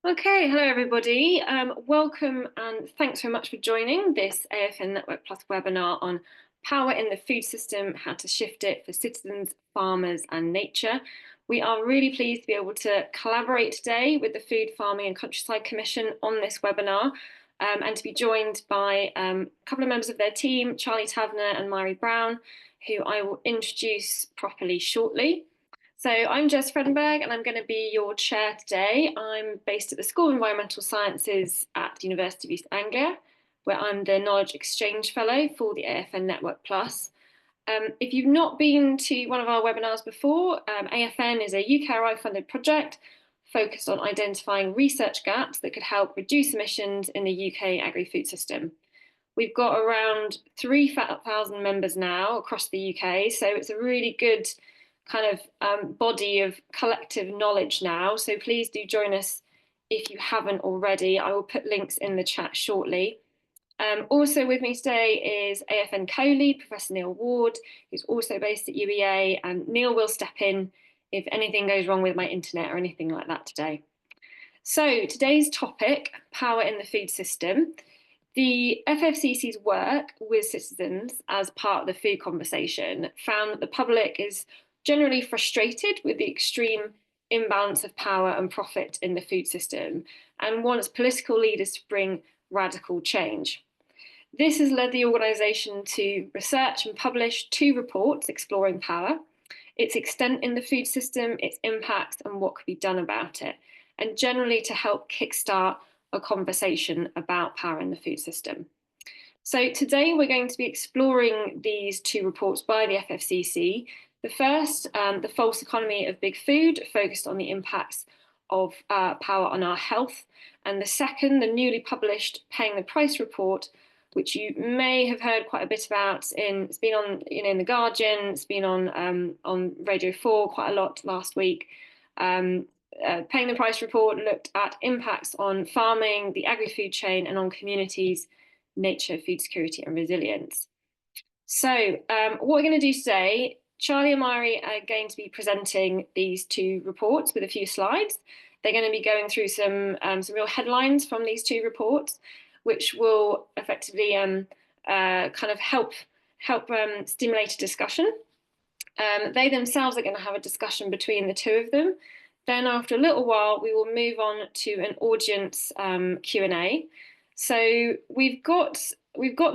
Okay, hello everybody. Welcome and thanks very much for joining this AFN Network Plus webinar on power in the food system, how to shift it for citizens, farmers and nature. We are really pleased to be able to collaborate today with the Food, Farming and Countryside Commission on this webinar and to be joined by a couple of members of their team, Charlie Taverner and Mary Brown, who I will introduce properly shortly. So I'm Jess Fredenberg and I'm going to be your chair today. I'm based at the School of Environmental Sciences at the University of East Anglia, where I'm the Knowledge Exchange Fellow for the AFN Network Plus. If you've not been to one of our webinars before, AFN is a UKRI funded project focused on identifying research gaps that could help reduce emissions in the UK agri-food system. We've got around 3,000 members now across the UK, so it's a really good kind of body of collective knowledge now. So please do join us if you haven't already. I will put links in the chat shortly. Also with me today is AFN co-lead, Professor Neil Ward, who's also based at UEA, and Neil will step in if anything goes wrong with my internet or anything like that today. So today's topic, power in the food system. The FFCC's work with citizens as part of the food conversation found that the public is generally frustrated with the extreme imbalance of power and profit in the food system and wants political leaders to bring radical change. This has led the organisation to research and publish 2 reports exploring power, its extent in the food system, its impacts, and what could be done about it, and generally to help kickstart a conversation about power in the food system. So today we're going to be exploring these 2 reports by the FFCC. The first, The False Economy of Big Food, focused on the impacts of power on our health. And the second, the newly published Paying the Price report, which you may have heard quite a bit about. It's been on, in the Guardian. It's been on Radio 4 quite a lot last week. Paying the Price report looked at impacts on farming, the agri-food chain, and on communities, nature, food security, and resilience. So what we're going to do today, Charlie and Mary are going to be presenting these 2 reports with a few slides. They're going to be going through some real headlines from these 2 reports, which will effectively kind of help stimulate a discussion. They themselves are going to have a discussion between the 2 of them. Then after a little while, we will move on to an audience Q&A. So we've got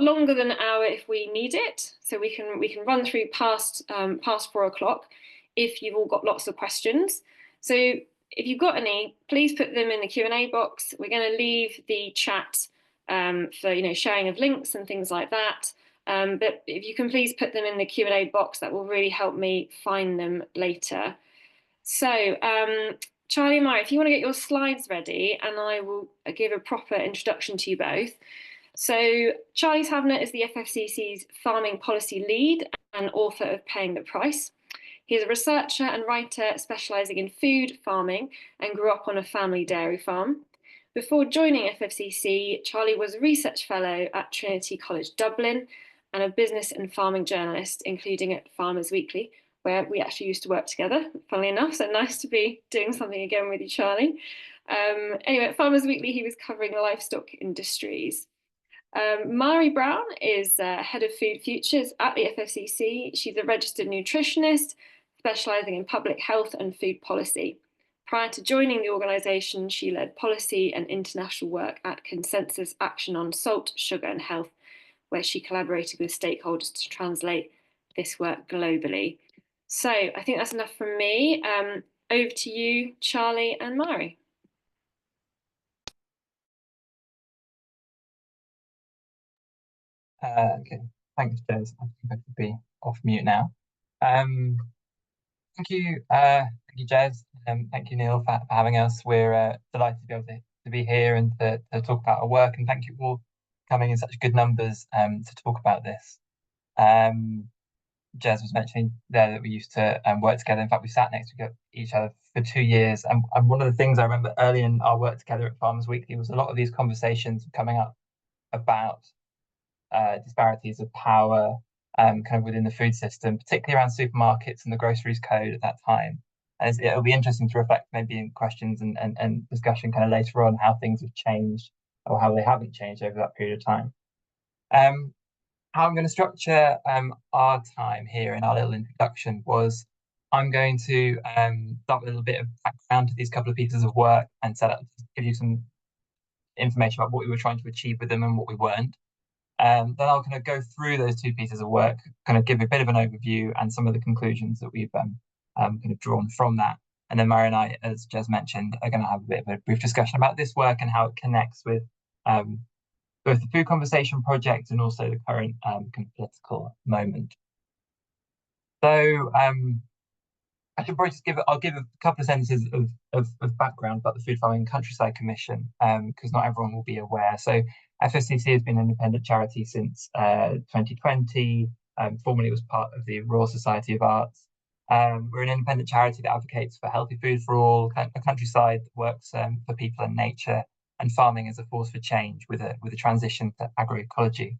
longer than an hour if we need it. So we can run through past 4 o'clock if you've all got lots of questions. So if you've got any, please put them in the Q&A box. We're going to leave the chat for sharing of links and things like that. But if you can please put them in the Q&A box, that will really help me find them later. So Charlie and Mary, if you want to get your slides ready, and I will give a proper introduction to you both. So Charlie Taverner is the FFCC's farming policy lead and author of Paying the Price. He is a researcher and writer specialising in food, farming, and grew up on a family dairy farm. Before joining FFCC, Charlie was a research fellow at Trinity College Dublin and a business and farming journalist, including at Farmers Weekly, where we actually used to work together, funnily enough, so nice to be doing something again with you, Charlie. Anyway, at Farmers Weekly, he was covering livestock industries. Mary Brown is Head of Food Futures at the FFCC. She's a registered nutritionist, specialising in public health and food policy. Prior to joining the organisation, she led policy and international work at Consensus Action on Salt, Sugar and Health, where she collaborated with stakeholders to translate this work globally. So I think that's enough from me. Over to you, Charlie and Mary. Okay, thanks, Jez. I think I should be off mute now. Thank you, Jez. Thank you, Neil, for having us. We're delighted to be able to be here and to talk about our work. And thank you all for coming in such good numbers to talk about this. Jez was mentioning there that we used to work together. In fact, we sat next to each other for 2 years. And one of the things I remember early in our work together at Farmers Weekly was a lot of these conversations coming up about disparities of power kind of within the food system, particularly around supermarkets and the groceries code at that time. And it'll be interesting to reflect maybe in questions and discussion kind of later on how things have changed or how they haven't changed over that period of time. How I'm going to structure our time here in our little introduction was I'm going to start with a little bit of background to these couple of pieces of work and give you some information about what we were trying to achieve with them and what we weren't. Then I'll kind of go through those two pieces of work, kind of give a bit of an overview and some of the conclusions that we've kind of drawn from that. And then Mary and I, as Jez mentioned, are going to have a bit of a brief discussion about this work and how it connects with both the Food Conversation project and also the current kind of political moment. So I should probably I'll give a couple of sentences of background about the Food Farming Countryside Commission, because not everyone will be aware. So FFCC has been an independent charity since 2020. Formerly it was part of the Royal Society of Arts. We're an independent charity that advocates for healthy food for all, a countryside that works for people and nature, and farming as a force for change with a transition to agroecology.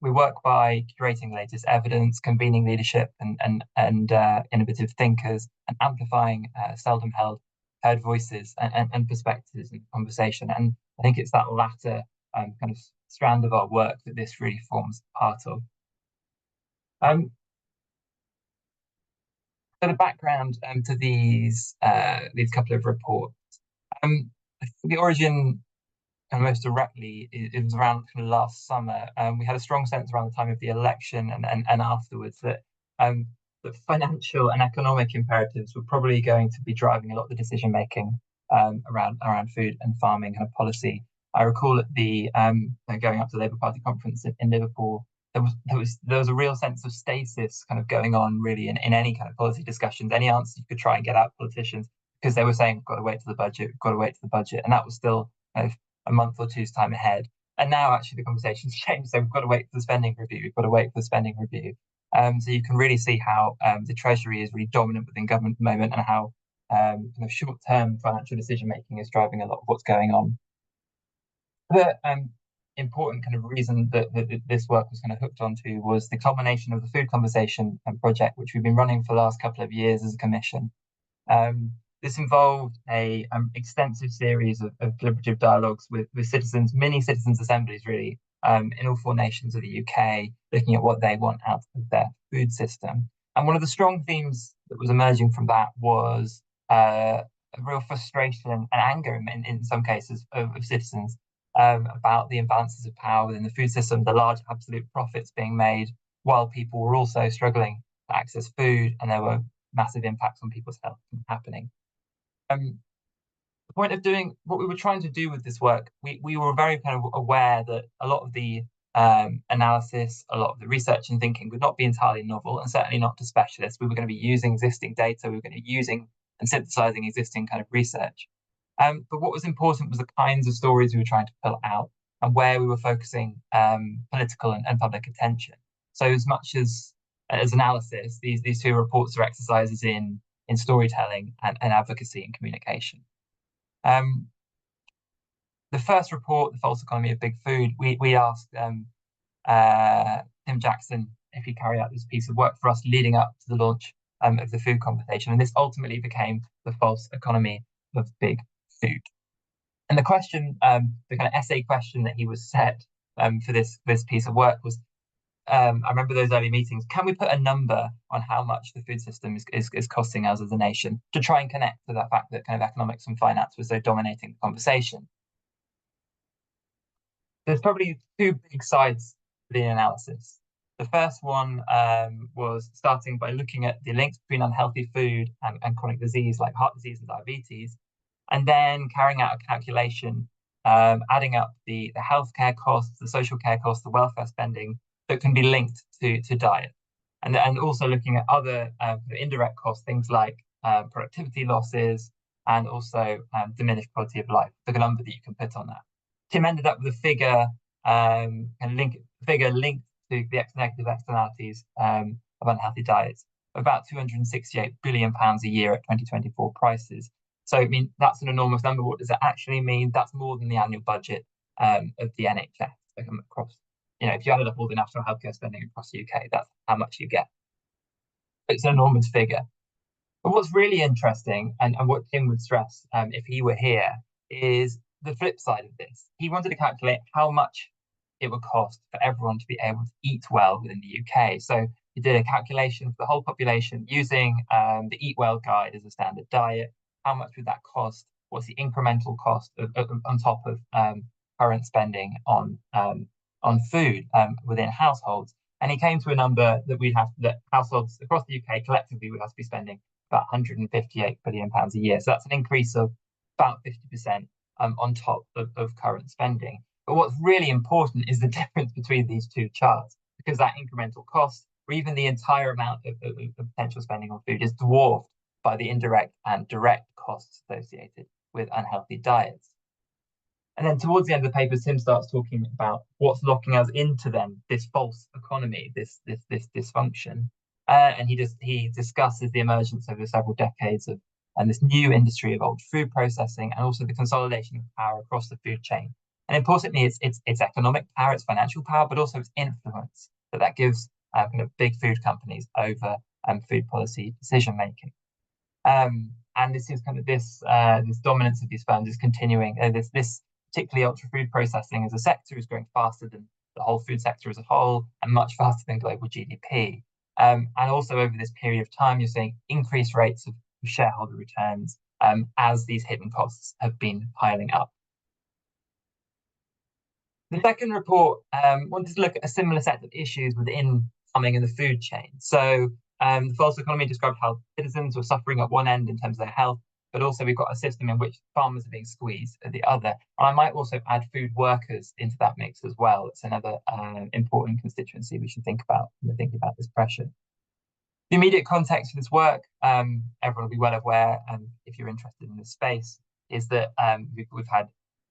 We work by curating the latest evidence, convening leadership and innovative thinkers, and amplifying seldom heard voices and perspectives in conversation. And I think it's that latter kind of strand of our work that this really forms part of. So the background to these couple of reports. The origin most directly, it was around kind of last summer. We had a strong sense around the time of the election and afterwards that financial and economic imperatives were probably going to be driving a lot of the decision making around food and farming kind of policy. I recall at the going up to the Labour Party conference in Liverpool, there was a real sense of stasis kind of going on really in any kind of policy discussions, any answers you could try and get out of politicians, because they were saying we've got to wait to the budget, we've got to wait to the budget, and that was still kind of a month or two's time ahead. And now actually the conversation's changed. So we've got to wait for the spending review. We've got to wait for the spending review. So you can really see how the Treasury is really dominant within government at the moment, and how kind of short-term financial decision-making is driving a lot of what's going on. The important kind of reason that this work was kind of hooked onto was the culmination of the Food Conversation project, which we've been running for the last couple of years as a commission. This involved a extensive series of deliberative dialogues with citizens, mini citizens' assemblies, really, in all 4 nations of the UK, looking at what they want out of their food system. And one of the strong themes that was emerging from that was a real frustration and anger in some cases of citizens about the imbalances of power within the food system, the large absolute profits being made, while people were also struggling to access food, and there were massive impacts on people's health happening. The point of doing what we were trying to do with this work, we were very kind of aware that a lot of the analysis, a lot of the research and thinking would not be entirely novel, and certainly not to specialists. We were going to be using existing data, we were going to be using and synthesizing existing kind of research. But what was important was the kinds of stories we were trying to pull out and where we were focusing political and public attention. So as much as analysis, these 2 reports are exercises in storytelling and advocacy and communication. The first report, The False Economy of Big Food, we asked Tim Jackson if he'd carry out this piece of work for us leading up to the launch of the Food Conversation, and this ultimately became The False Economy of Big Food. And the question, the kind of essay question that he was set for this piece of work was, I remember those early meetings, can we put a number on how much the food system is costing us as a nation, to try and connect to that fact that kind of economics and finance was so dominating the conversation? There's probably 2 big sides to the analysis. The first one was starting by looking at the links between unhealthy food and chronic disease like heart disease and diabetes, and then carrying out a calculation, adding up the healthcare costs, the social care costs, the welfare spending that can be linked to diet, and also looking at other indirect costs, things like productivity losses and also diminished quality of life, the number that you can put on that. Tim ended up with a figure linked to the negative externalities of unhealthy diets, about £268 billion a year at 2024 prices. So, I mean, that's an enormous number. What does it actually mean? That's more than the annual budget of the NHS across. If you added up all the national healthcare spending across the UK, that's how much you get. It's an enormous figure. But what's really interesting, and what Tim would stress if he were here, is the flip side of this. He wanted to calculate how much it would cost for everyone to be able to eat well within the UK. So he did a calculation for the whole population using the Eat Well guide as a standard diet. How much would that cost? What's the incremental cost on top of current spending on food within households? And he came to a number that households across the UK collectively would have to be spending about £158 billion a year. So that's an increase of about 50% on top of current spending. But what's really important is the difference between these two charts, because that incremental cost, or even the entire amount of potential spending on food, is dwarfed by the indirect and direct costs associated with unhealthy diets. And then towards the end of the paper, Tim starts talking about what's locking us into then this false economy, this dysfunction. And he discusses the emergence over several decades of and this new industry of old food processing, and also the consolidation of power across the food chain. And importantly, it's economic power, it's financial power, but also its influence that gives kind of big food companies over food policy decision making. And this is kind of this dominance of these firms is continuing. This particularly ultra food processing as a sector is growing faster than the whole food sector as a whole, and much faster than global GDP. And also over this period of time, you're seeing increased rates of shareholder returns as these hidden costs have been piling up. The second report wanted to look at a similar set of issues within farming and the food chain. So the false economy described how citizens were suffering at one end in terms of their health, but also we've got a system in which farmers are being squeezed at the other. And I might also add food workers into that mix as well. It's another important constituency we should think about when we're thinking about this pressure. The immediate context for this work, everyone will be well aware, and if you're interested in this space, is that we've had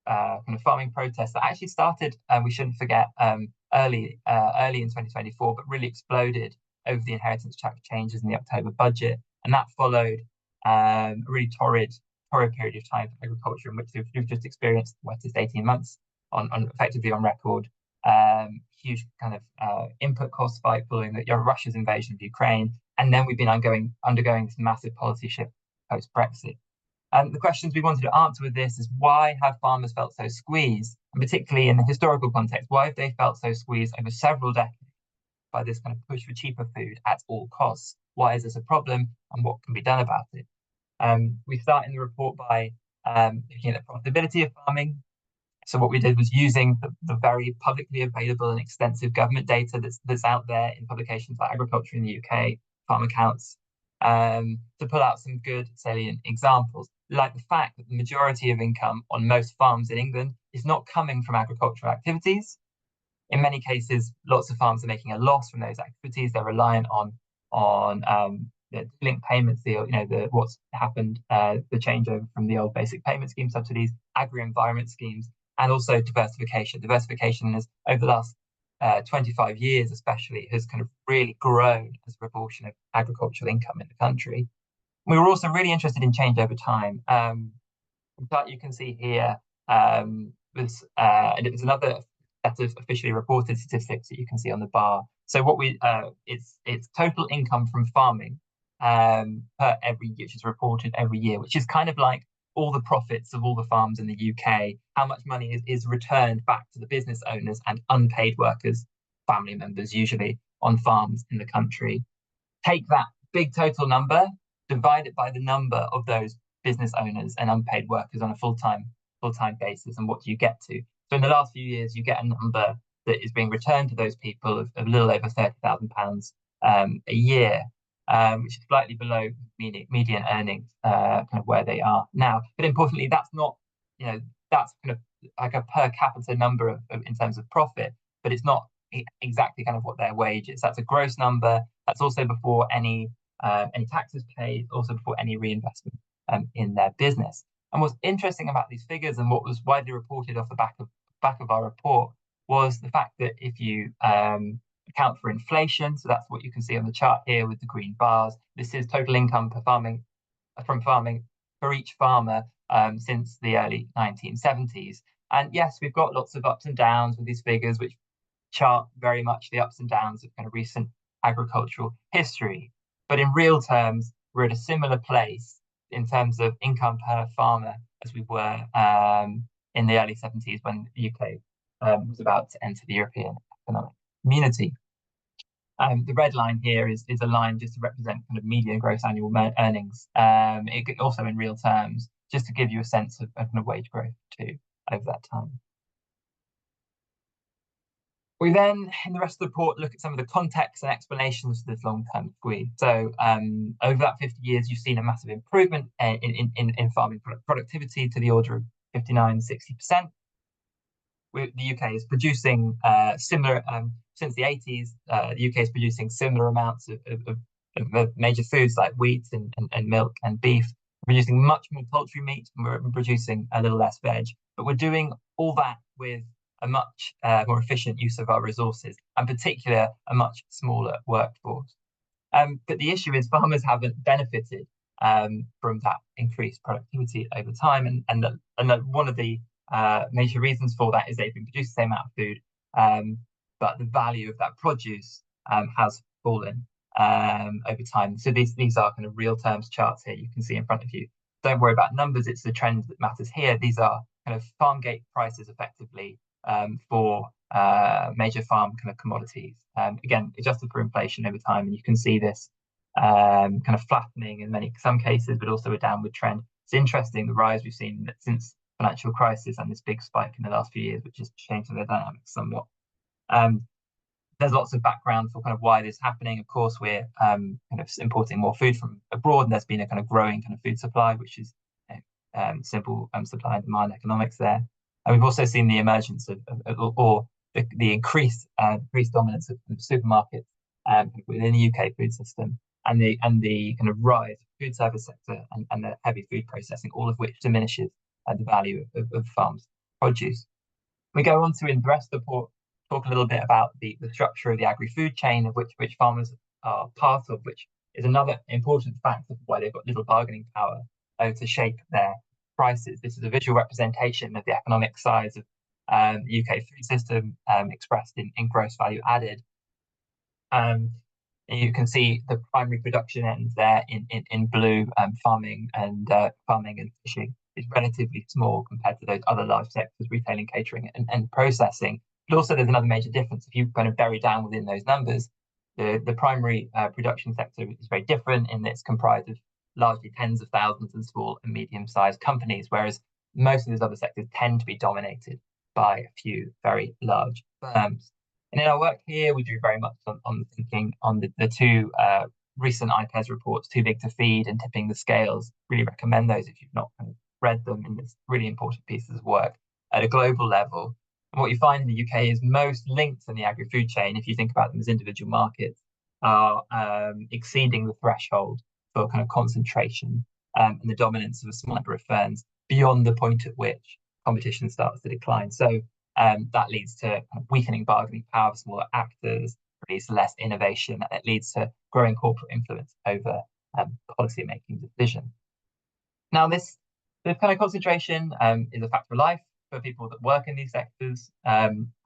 kind of farming protests that actually started, we shouldn't forget, early in 2024, but really exploded over the inheritance tax changes in the October budget. And that followed a really torrid period of time for agriculture, in which we've just experienced the wettest 18 months effectively on record. Huge kind of input cost spike following Russia's invasion of Ukraine. And then we've been undergoing this massive policy shift post-Brexit. The questions we wanted to answer with this is, why have farmers felt so squeezed? And particularly in the historical context, why have they felt so squeezed over several decades by this kind of push for cheaper food at all costs? Why is this a problem, and what can be done about it? We start in the report by looking at the profitability of farming. So what we did was using the very publicly available and extensive government data that's out there in publications like Agriculture in the UK, Farm Accounts, to pull out some good salient examples, like the fact that the majority of income on most farms in England is not coming from agricultural activities. In many cases, lots of farms are making a loss from those activities. They're reliant on the link payments, what's happened, the changeover from the old basic payment scheme subsidies, agri-environment schemes, and also diversification. Diversification has, over the last 25 years especially, has kind of really grown as a proportion of agricultural income in the country. We were also really interested in change over time. But you can see here, and it was another set of officially reported statistics that you can see on the bar. So what it's total income from farming per which is reported every year, which is kind of like all the profits of all the farms in the UK, how much money is returned back to the business owners and unpaid workers, family members usually, on farms in the country. Take that big total number, divide it by the number of those business owners and unpaid workers on a full-time basis, and what do you get to? So in the last few years, you get a number that is being returned to those people of a little over £30,000 a year, which is slightly below median earnings, kind of where they are now. But importantly, that's not, that's kind of like a per capita number in terms of profit, but it's not exactly kind of what their wage is. That's a gross number. That's also before any taxes paid, also before any reinvestment in their business. And what's interesting about these figures, and what was widely reported off the back of our report, was the fact that if you account for inflation, so that's what you can see on the chart here with the green bars. This is total income from farming for each farmer since the early 1970s. And yes, we've got lots of ups and downs with these figures, which chart very much the ups and downs of kind of recent agricultural history. But in real terms, we're at a similar place in terms of income per farmer as we were in the early 70s when the UK was about to enter the European Economic Community. The red line here is a line just to represent kind of median gross annual earnings, also in real terms, just to give you a sense of kind of wage growth too over that time. We then, in the rest of the report, look at some of the context and explanations for this long-term squeeze. So over that 50 years, you've seen a massive improvement in farming productivity to the order of 59, 60%. The UK is producing similar, since the 80s, the UK is producing similar amounts of major foods like wheat and milk and beef. We're producing much more poultry meat, and we're producing a little less veg. But we're doing all that with a much more efficient use of our resources, and particularly a much smaller workforce. But the issue is farmers haven't benefited from that increased productivity over time, and one of the major reasons for that is they've been producing the same amount of food, but the value of that produce has fallen over time. So these are kind of real terms charts here you can see in front of you. Don't worry about numbers, it's the trend that matters here. These are kind of farm gate prices effectively for major farm kind of commodities. Again, adjusted for inflation over time, and you can see this kind of flattening in some cases, but also a downward trend. It's interesting the rise we've seen since financial crisis and this big spike in the last few years, which has changed the dynamics somewhat. There's lots of background for kind of why this is happening. Of course, we're kind of importing more food from abroad, and there's been a kind of growing kind of food supply, which is simple supply and demand economics there. And we've also seen the emergence or the increased dominance of supermarkets within the UK food system, and the kind of rise of the food service sector and the heavy food processing, all of which diminishes the value of farms' produce. We go on to, in the rest of the report, talk a little bit about the structure of the agri-food chain, of which farmers are part of, which is another important factor for why they've got little bargaining power to shape their prices. This is a visual representation of the economic size of the UK food system expressed in gross value added. And you can see the primary production ends there in blue. Farming and fishing is relatively small compared to those other large sectors, retailing, catering, and processing. But also there's another major difference. If you kind of bury down within those numbers, the primary production sector is very different in that it's comprised of largely tens of thousands of small and medium-sized companies, whereas most of those other sectors tend to be dominated by a few very large firms. And in our work here, we drew very much on thinking on the two recent IPES reports, Too Big to Feed and Tipping the Scales. Really recommend those if you've not kind of read them, in this really important pieces of work at a global level. And what you find in the UK is most links in the agri-food chain, if you think about them as individual markets, are exceeding the threshold for kind of concentration and the dominance of a small number of firms beyond the point at which competition starts to decline. So that leads to kind of weakening bargaining power of smaller actors, leads to less innovation, and it leads to growing corporate influence over policy-making decisions. Now, this kind of concentration is a fact of life for people that work in these sectors,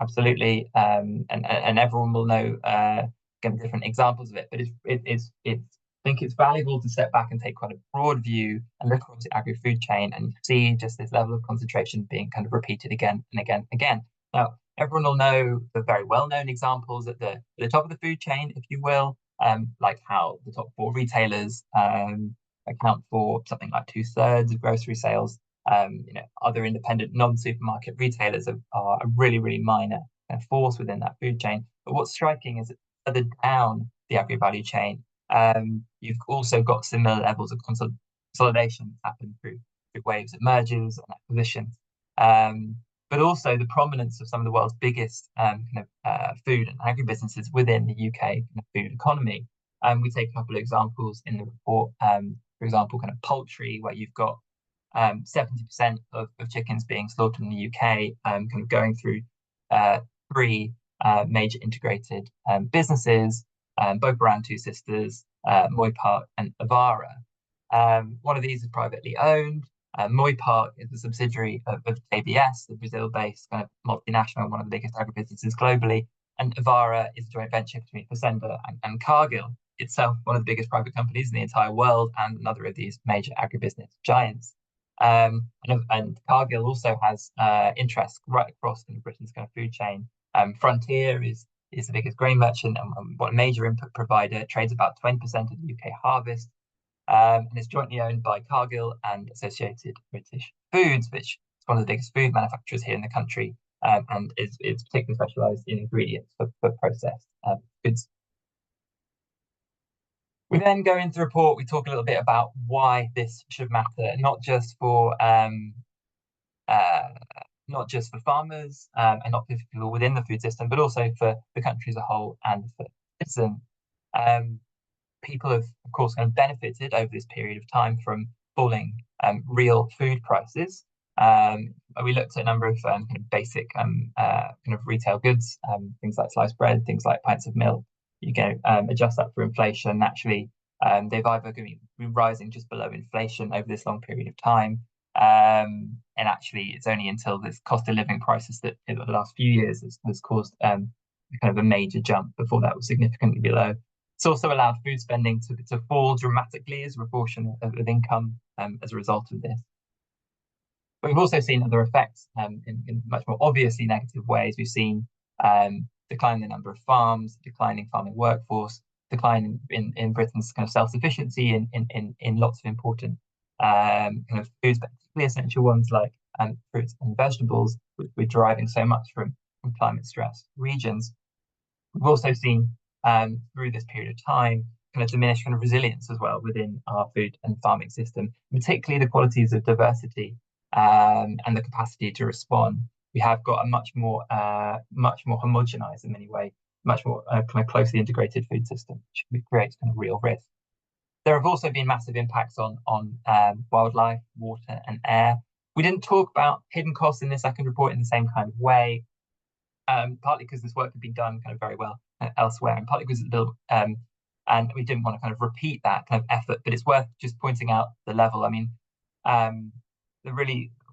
absolutely, and everyone will know different examples of it. But I think it's valuable to step back and take quite a broad view and look across the agri-food chain and see just this level of concentration being kind of repeated again and again and again. Now, everyone will know the very well-known examples at the top of the food chain, if you will, like how the top four retailers account for something like 2/3 of grocery sales. Other independent non-supermarket retailers are a really, really minor force within that food chain. But what's striking is that further down the agri-value chain, you've also got similar levels of consolidation that happen through waves of mergers and acquisitions. But also the prominence of some of the world's biggest food and agribusinesses within the UK food economy. We take a couple of examples in the report. For example, kind of poultry, where you've got 70% of chickens being slaughtered in the UK, kind of going through three major integrated businesses, both around two sisters, Moy Park and Avara. One of these is privately owned. Moy Park is a subsidiary of JBS, the Brazil-based kind of multinational, one of the biggest agribusinesses globally. And Avara is a joint venture between Fazenda and Cargill. itself one of the biggest private companies in the entire world and another of these major agribusiness giants. And Cargill also has interests right across kind of Britain's kind of food chain. Frontier is the biggest grain merchant and what a major input provider, trades about 20% of the UK harvest, and it's jointly owned by Cargill and Associated British Foods, which is one of the biggest food manufacturers here in the country, and is particularly specialised in ingredients for processed goods. We then go into the report, we talk a little bit about why this should matter, not just for farmers and not for people within the food system, but also for the country as a whole and for citizens. People have, of course, kind of benefited over this period of time from falling real food prices. We looked at a number of kind of basic kind of retail goods, things like sliced bread, things like pints of milk. You go adjust that for inflation. Naturally, they've either been rising just below inflation over this long period of time. And actually, it's only until this cost of living crisis that in the last few years has caused kind of a major jump. Before that was significantly below. It's also allowed food spending to fall dramatically as a proportion of income as a result of this. But we've also seen other effects in much more obviously negative ways. We've seen decline in the number of farms, declining farming workforce, decline in Britain's kind of self-sufficiency in lots of important kind of foods, particularly essential ones like fruits and vegetables, which we're deriving so much from climate stress regions. We've also seen through this period of time kind of diminished kind of resilience as well within our food and farming system, particularly the qualities of diversity and the capacity to respond. We have got a much more homogenized in many ways, much more kind of closely integrated food system, which creates kind of real risk. There have also been massive impacts on wildlife, water, and air. We didn't talk about hidden costs in this second report in the same kind of way, partly because this work had been done kind of very well elsewhere, and partly because and we didn't want to kind of repeat that kind of effort. But it's worth just pointing out the level. I mean,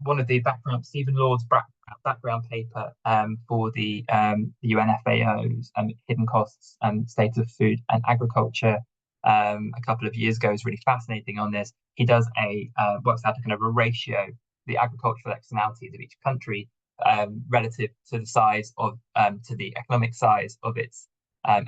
one of the background Stephen Lord's background paper for the UN FAO's hidden costs and state of food and agriculture a couple of years ago is really fascinating on this. He does works out a kind of a ratio, the agricultural externalities of each country relative to the size of to the economic size of its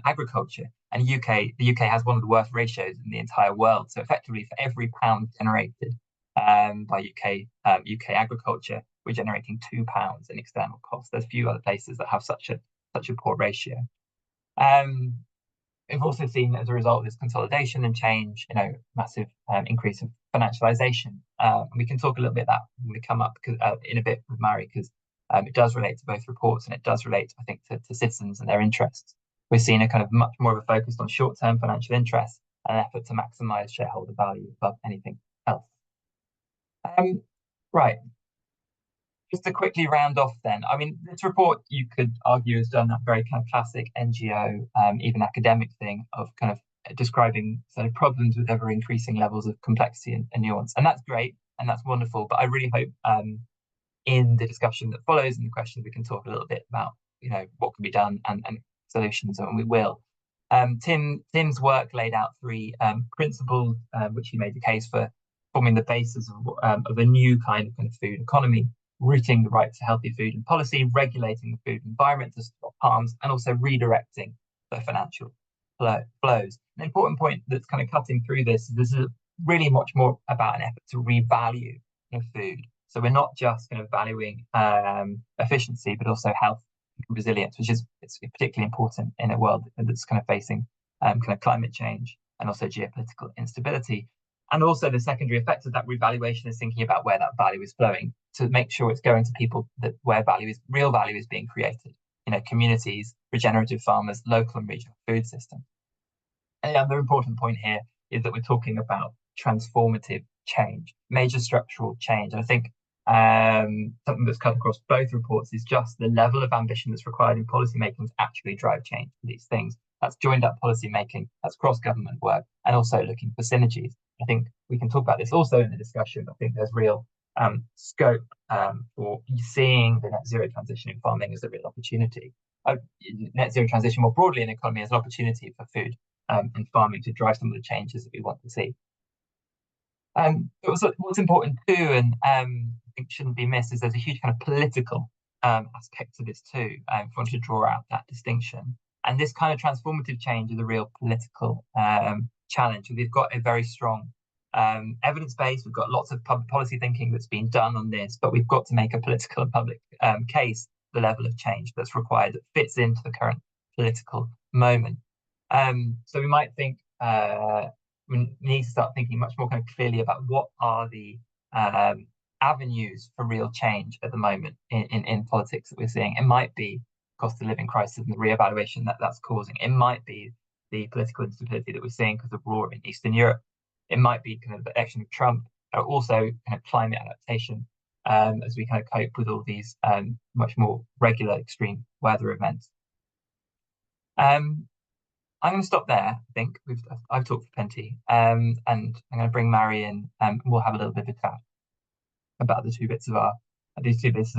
agriculture. And the UK has one of the worst ratios in the entire world. So effectively, for every pound generated by UK agriculture, we're generating £2 in external costs. There's few other places that have such a poor ratio. We've also seen, as a result of this consolidation and change, massive increase of financialization. We can talk a little bit about that when we come up in a bit with Mary, because it does relate to both reports and it does relate, I think, to citizens and their interests. We're seeing a kind of much more of a focus on short-term financial interests and an effort to maximize shareholder value above anything else. Right. Just to quickly round off then, I mean, this report, you could argue, has done that very kind of classic NGO, even academic thing of kind of describing sort of problems with ever increasing levels of complexity and nuance. And that's great and that's wonderful. But I really hope in the discussion that follows and the questions, we can talk a little bit about, what can be done and solutions, and we will. Tim's work laid out three principles, which he made the case for forming the basis of a new kind of food economy, rooting the right to healthy food and policy, regulating the food environment to stop harms, and also redirecting the financial flows. An important point that's kind of cutting through this is really much more about an effort to revalue food. So we're not just kind of valuing efficiency, but also health and resilience, which is particularly important in a world that's kind of facing kind of climate change and also geopolitical instability. And also the secondary effect of that revaluation is thinking about where that value is flowing to make sure it's going to people where real value is being created. Communities, regenerative farmers, local and regional food systems. And the other important point here is that we're talking about transformative change, major structural change. And I think something that's cut across both reports is just the level of ambition that's required in policy making to actually drive change for these things. That's joined up policy making, that's cross-government work, and also looking for synergies. I think we can talk about this also in the discussion. I think there's real scope for seeing the net zero transition in farming as a real opportunity. Net zero transition more broadly in economy as an opportunity for food in farming to drive some of the changes that we want to see. But what's important too, and I think shouldn't be missed, is there's a huge kind of political aspect to this too. If we want to draw out that distinction, and this kind of transformative change is a real political challenge. We've got a very strong evidence base. We've got lots of public policy thinking that's been done on this, but we've got to make a political and public case the level of change that's required that fits into the current political moment. So we might think we need to start thinking much more kind of clearly about what are the avenues for real change at the moment in politics that we're seeing. It might be cost of living crisis and the reevaluation that's causing. It might be the political instability that we're seeing because of war in Eastern Europe. It might be kind of the election of Trump, or also kind of climate adaptation as we kind of cope with all these much more regular extreme weather events. I'm going to stop there. I think I've talked for plenty, and I'm going to bring Mary in, and we'll have a little bit of a chat about these two bits of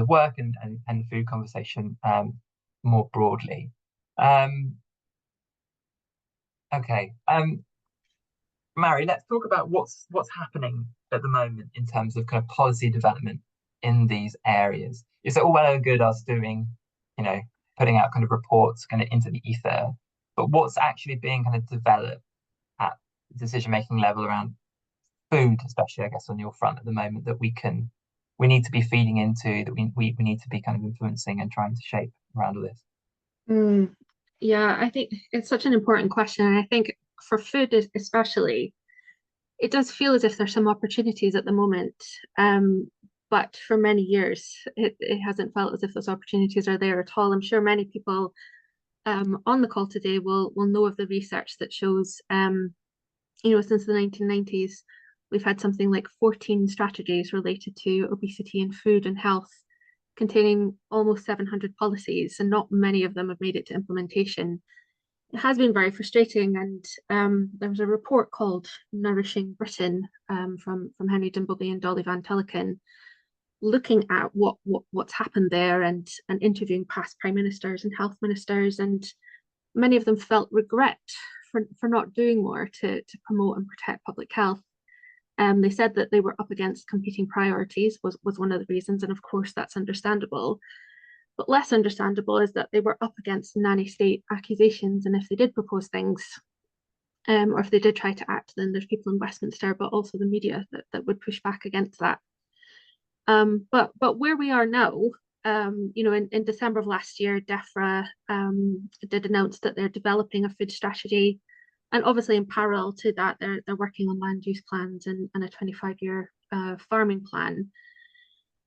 work and the food conversation more broadly. Okay, Mary, let's talk about what's happening at the moment in terms of kind of policy development in these areas. It's all well and good us doing, putting out kind of reports kind of into the ether. But what's actually being kind of developed at the decision-making level around food, especially, I guess, on your front at the moment, that we need to be feeding into, that we need to be kind of influencing and trying to shape around all this? Yeah, I think it's such an important question. And I think for food especially, it does feel as if there's some opportunities at the moment. But for many years, it hasn't felt as if those opportunities are there at all. I'm sure many people on the call today will know of the research that shows, since the 1990s, we've had something like 14 strategies related to obesity and food and health, containing almost 700 policies, and not many of them have made it to implementation. It has been very frustrating, and there was a report called Nourishing Britain from Henry Dimbleby and Dolly Van Teleken, looking at what's happened there and interviewing past prime ministers and health ministers, and many of them felt regret for not doing more to promote and protect public health. They said that they were up against competing priorities was one of the reasons, and of course that's understandable. But less understandable is that they were up against nanny state accusations, and if they did propose things, or if they did try to act, then there's people in Westminster, but also the media that would push back against that. But where we are now, in December of last year, DEFRA did announce that they're developing a food strategy, and obviously in parallel to that, they're working on land use plans and a 25-year farming plan.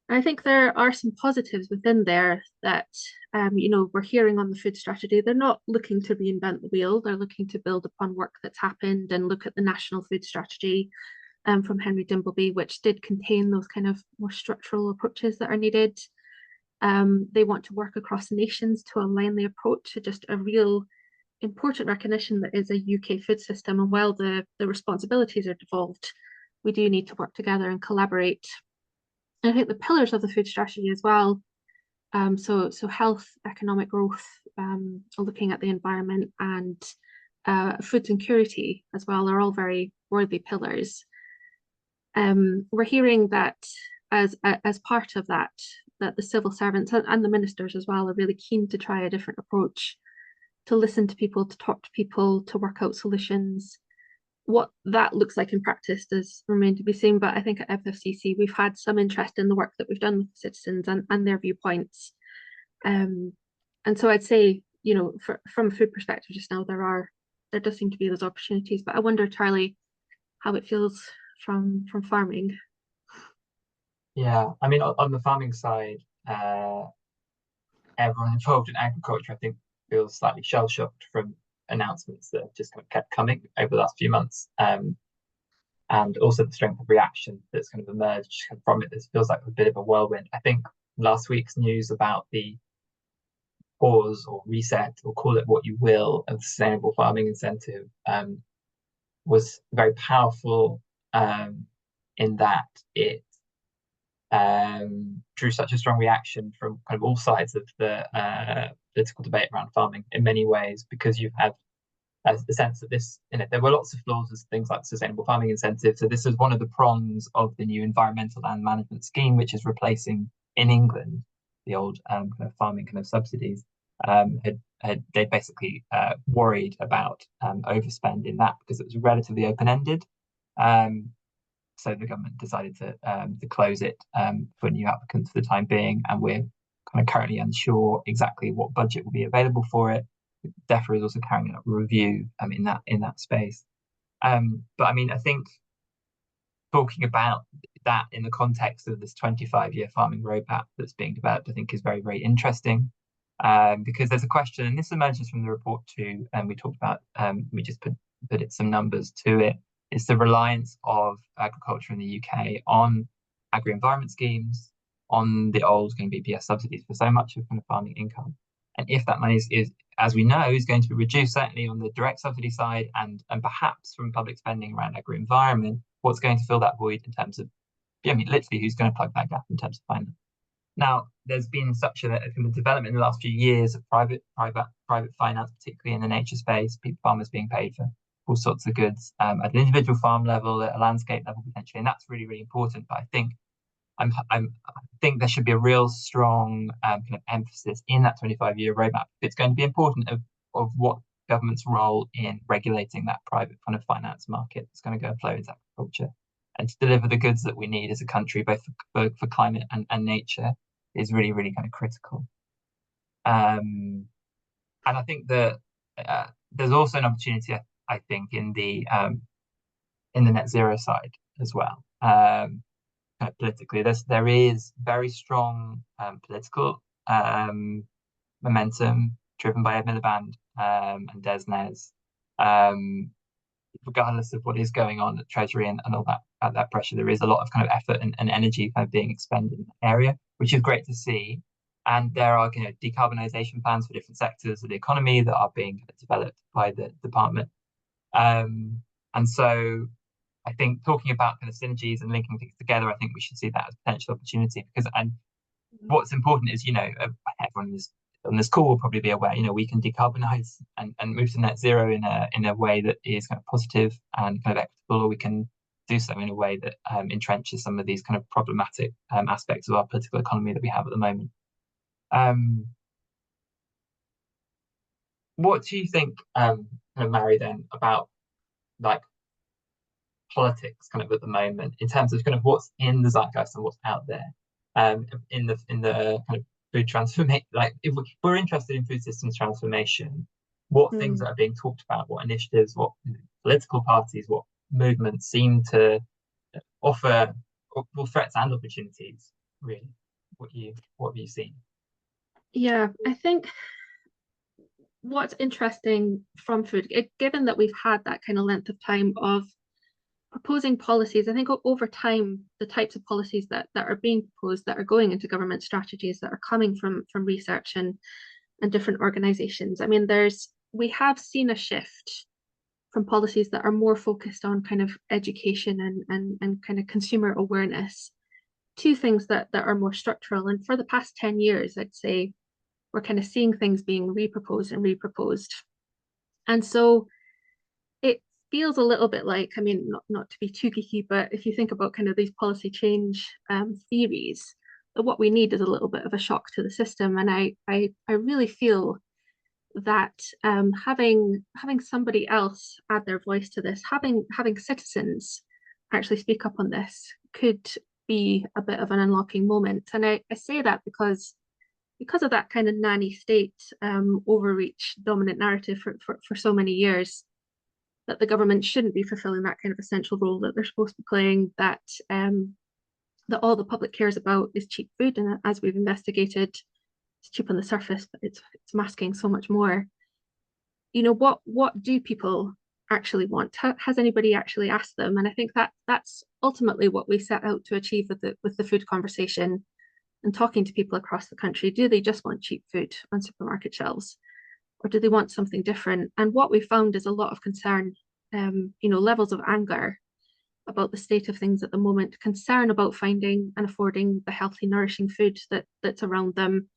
And I think there are some positives within there that we're hearing on the food strategy. They're not looking to reinvent the wheel. They're looking to build upon work that's happened and look at the national food strategy from Henry Dimbleby, which did contain those kind of more structural approaches that are needed. They want to work across nations to align the approach to just a real important recognition that is a UK food system. And while the responsibilities are devolved, we do need to work together and collaborate. And I think the pillars of the food strategy as well, so health, economic growth, looking at the environment, and food security as well, are all very worthy pillars. We're hearing that as part of that the civil servants and the ministers as well are really keen to try a different approach, to listen to people, to talk to people, to work out solutions. What that looks like in practice does remain to be seen, but I think at FFCC we've had some interest in the work that we've done with citizens and their viewpoints. And so I'd say, from a food perspective just now, there does seem to be those opportunities, but I wonder, Charlie, how it feels from farming. Yeah, I mean, on the farming side, everyone involved in agriculture, I think, feels slightly shell-shocked from announcements that have just kind of kept coming over the last few months, and also the strength of reaction that's kind of emerged from it. This feels like a bit of a whirlwind. I think last week's news about the pause or reset, or call it what you will, of the sustainable farming incentive was very powerful in that it drew such a strong reaction from kind of all sides of the political debate around farming in many ways, because you've had the sense that this, there were lots of flaws with things like sustainable farming incentives. So this is one of the prongs of the new environmental land management scheme, which is replacing in England the old kind of farming kind of subsidies. They basically worried about overspend in that because it was relatively open-ended. So the government decided to close it for new applicants for the time being, and we're kind of currently unsure exactly what budget will be available for it. DEFRA is also carrying out a review in that space. But I mean, I think talking about that in the context of this 25-year farming roadmap that's being developed, I think is very, very interesting. Because there's a question, and this emerges from the report too, and we talked about, we just put some numbers to it. It's the reliance of agriculture in the UK on agri-environment schemes, on the old kind of BPS subsidies for so much of kind of farming income. And if that money is, as we know, is going to be reduced, certainly on the direct subsidy side and perhaps from public spending around agri-environment, what's going to fill that void in terms of, I mean, literally who's going to plug that gap in terms of finance? Now, there's been such a development in the last few years of private finance, particularly in the nature space, farmers being paid for all sorts of goods at an individual farm level, at a landscape level potentially, and that's really, really important. But I think I think there should be a real strong kind of emphasis in that 25-year roadmap. It's going to be important of what government's role in regulating that private kind of finance market that's going to go flow into agriculture and to deliver the goods that we need as a country, both for climate and nature, is really, really kind of critical. And I think that there's also an opportunity, I think, in the net zero side as well. Politically, there is very strong political momentum driven by Ed Miliband and Des Nez, regardless of what is going on at Treasury and all that pressure. There is a lot of kind of effort and energy kind of being expended in that area, which is great to see. And there are decarbonisation plans for different sectors of the economy that are being developed by the department. And so I think talking about kind of synergies and linking things together, I think we should see that as a potential opportunity because, and what's important is, everyone on this call will probably be aware, we can decarbonize and move to net zero in a way that is kind of positive and kind of equitable, or we can do so in a way that entrenches some of these kind of problematic aspects of our political economy that we have at the moment. What do you think, kind of Mary, then, about like politics kind of at the moment in terms of kind of what's in the zeitgeist and what's out there in the kind of food transformation? Like, if we're interested in food systems transformation, what things that are being talked about, what initiatives, what political parties, what movements seem to offer threats and opportunities, really? What have you seen? Yeah, I think what's interesting from food, given that we've had that kind of length of time of proposing policies, I think over time, the types of policies that are being proposed, that are going into government strategies, that are coming from research and different organizations. I mean, we have seen a shift from policies that are more focused on kind of education and kind of consumer awareness to things that are more structural. And for the past 10 years, I'd say, we're kind of seeing things being reproposed. And so it feels a little bit like, I mean, not to be too geeky, but if you think about kind of these policy change theories, that what we need is a little bit of a shock to the system. And I really feel that having somebody else add their voice to this, having citizens actually speak up on this could be a bit of an unlocking moment. And I say that because of that kind of nanny state overreach dominant narrative for so many years, that the government shouldn't be fulfilling that kind of essential role that they're supposed to be playing, that all the public cares about is cheap food. And as we've investigated, it's cheap on the surface, but it's masking so much more. What do people actually want? Has anybody actually asked them? And I think that's ultimately what we set out to achieve with the food conversation and talking to people across the country. Do they just want cheap food on supermarket shelves, or do they want something different? And what we found is a lot of concern, levels of anger about the state of things at the moment, concern about finding and affording the healthy, nourishing food that's around them,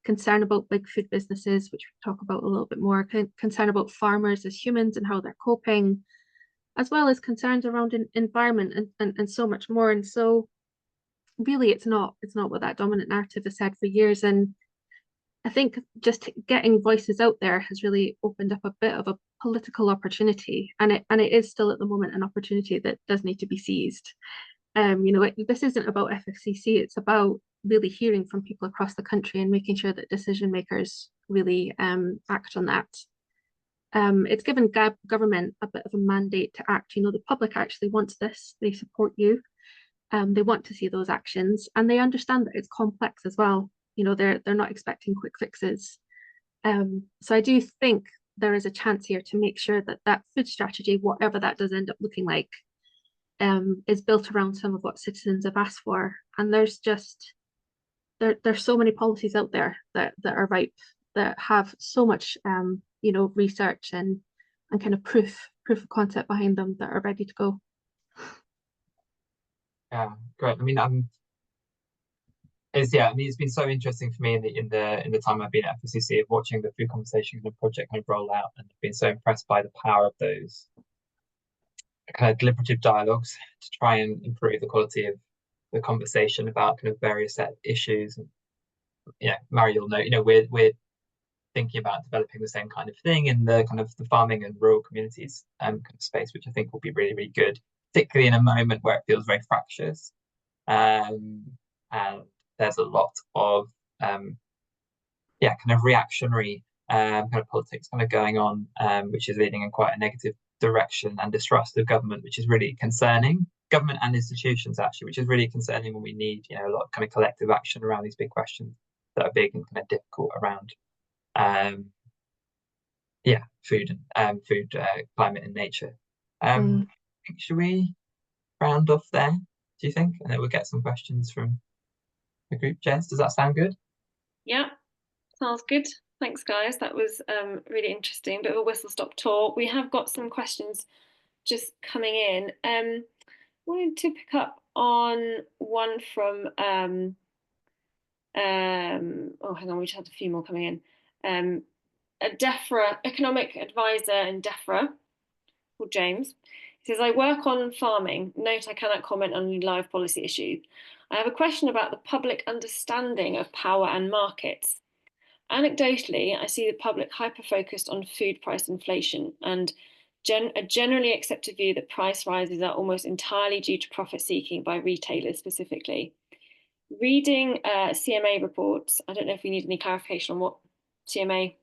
concern about big food businesses, which we'll talk about a little bit more, concern about farmers as humans and how they're coping, as well as concerns around environment and so much more. And so really it's not what that dominant narrative has said for years. And I think just getting voices out there has really opened up a bit of a political opportunity, and it is still at the moment an opportunity that does need to be seized. This isn't about FFCC, it's about really hearing from people across the country and making sure that decision makers really act on that. It's given government a bit of a mandate to act. The public actually wants this, they support you, they want to see those actions, and they understand that it's complex as well. They're not expecting quick fixes. So I do think there is a chance here to make sure that that food strategy, whatever that does end up looking like, is built around some of what citizens have asked for. And there's so many policies out there that are ripe, that have so much research and kind of proof of concept behind them, that are ready to go. Yeah, great. It's been so interesting for me in the time I've been at FFCC, of watching the food conversations and the project kind of roll out, and I've been so impressed by the power of those kind of deliberative dialogues to try and improve the quality of the conversation about kind of various set of issues. And Mary, you'll know, we're thinking about developing the same kind of thing in the kind of the farming and rural communities kind of space, which I think will be really, really good, particularly in a moment where it feels very fractious. And there's a lot of kind of reactionary kind of politics kind of going on, which is leading in quite a negative direction, and distrust of government, which is really concerning. Government and institutions, actually, which is really concerning when we need, a lot of kind of collective action around these big questions that are big and kind of difficult around food and climate and nature. Should we round off there, do you think? And then we'll get some questions from the group. Jez, does that sound good? Yeah, sounds good. Thanks, guys. That was really interesting. Bit of a whistle-stop tour. We have got some questions just coming in. Wanted to pick up on one from hang on, we just had a few more coming in. A DEFRA economic advisor in DEFRA called James. He says, I work on farming. Note I cannot comment on any live policy issues. I have a question about the public understanding of power and markets. Anecdotally, I see the public hyper-focused on food price inflation and a generally accepted view that price rises are almost entirely due to profit seeking by retailers specifically. Reading CMA reports, I don't know if we need any clarification on what CMA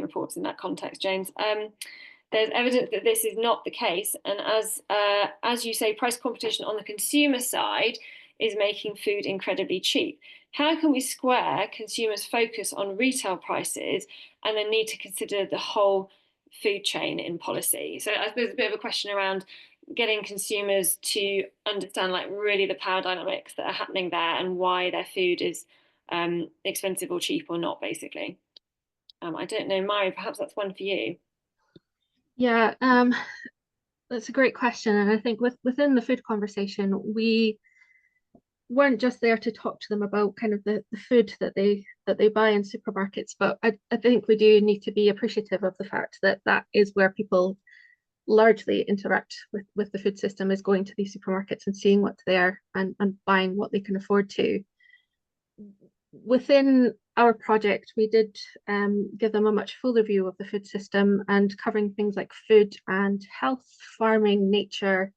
reports in that context, James. There's evidence that this is not the case, and as you say, price competition on the consumer side is making food incredibly cheap. How can we square consumers' focus on retail prices and the need to consider the whole food chain in policy? So there's a bit of a question around getting consumers to understand really the power dynamics that are happening there and why their food is expensive or cheap or not, basically. I don't know, Mari, perhaps that's one for you. Yeah, that's a great question. And I think within the food conversation, we weren't just there to talk to them about kind of the food that they buy in supermarkets, but I think we do need to be appreciative of the fact that that is where people largely interact with the food system, is going to these supermarkets and seeing what's there and buying what they can afford to. Within our project, we did give them a much fuller view of the food system and covering things like food and health, farming, nature,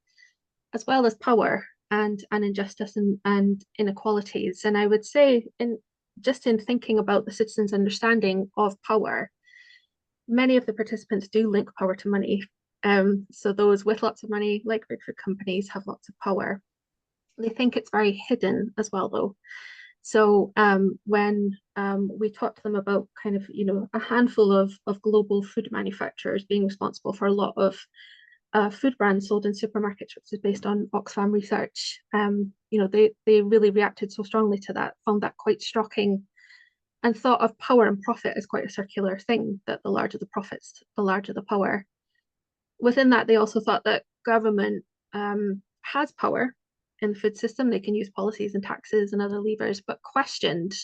as well as power and injustice and inequalities. And I would say, in thinking about the citizens' understanding of power, many of the participants do link power to money. So those with lots of money, like big food companies, have lots of power. They think it's very hidden as well, though. So when we talk to them about kind of, a handful of global food manufacturers being responsible for a lot of food brands sold in supermarkets, which is based on Oxfam research, they really reacted so strongly to that, found that quite shocking, and thought of power and profit as quite a circular thing, that the larger the profits, the larger the power. Within that, they also thought that government has power in the food system. They can use policies and taxes and other levers, but questioned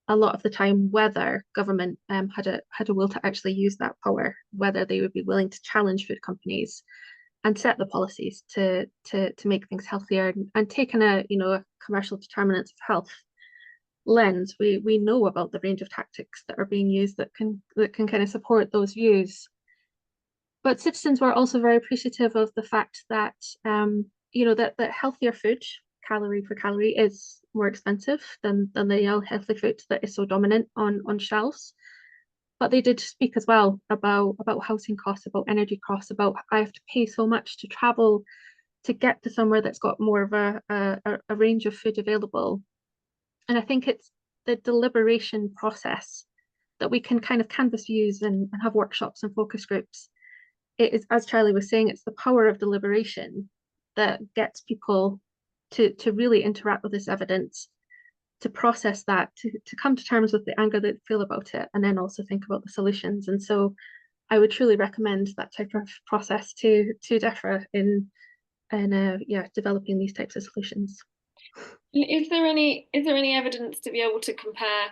a lot of the time whether government had a will to actually use that power, whether they would be willing to challenge food companies and set the policies to make things healthier, and taking a a commercial determinants of health lens. We know about the range of tactics that are being used that can kind of support those views. But citizens were also very appreciative of the fact that that healthier food, calorie for calorie, is more expensive than the unhealthy food that is so dominant on shelves. But they did speak as well about housing costs, about energy costs, about I have to pay so much to travel to get to somewhere that's got more of a range of food available. And I think it's the deliberation process that we can kind of canvass views and have workshops and focus groups. It is, as Charlie was saying, it's the power of deliberation that gets people to really interact with this evidence, to process that, to come to terms with the anger that they feel about it, and then also think about the solutions. And so I would truly recommend that type of process to DEFRA in developing these types of solutions. Is there any evidence to be able to compare,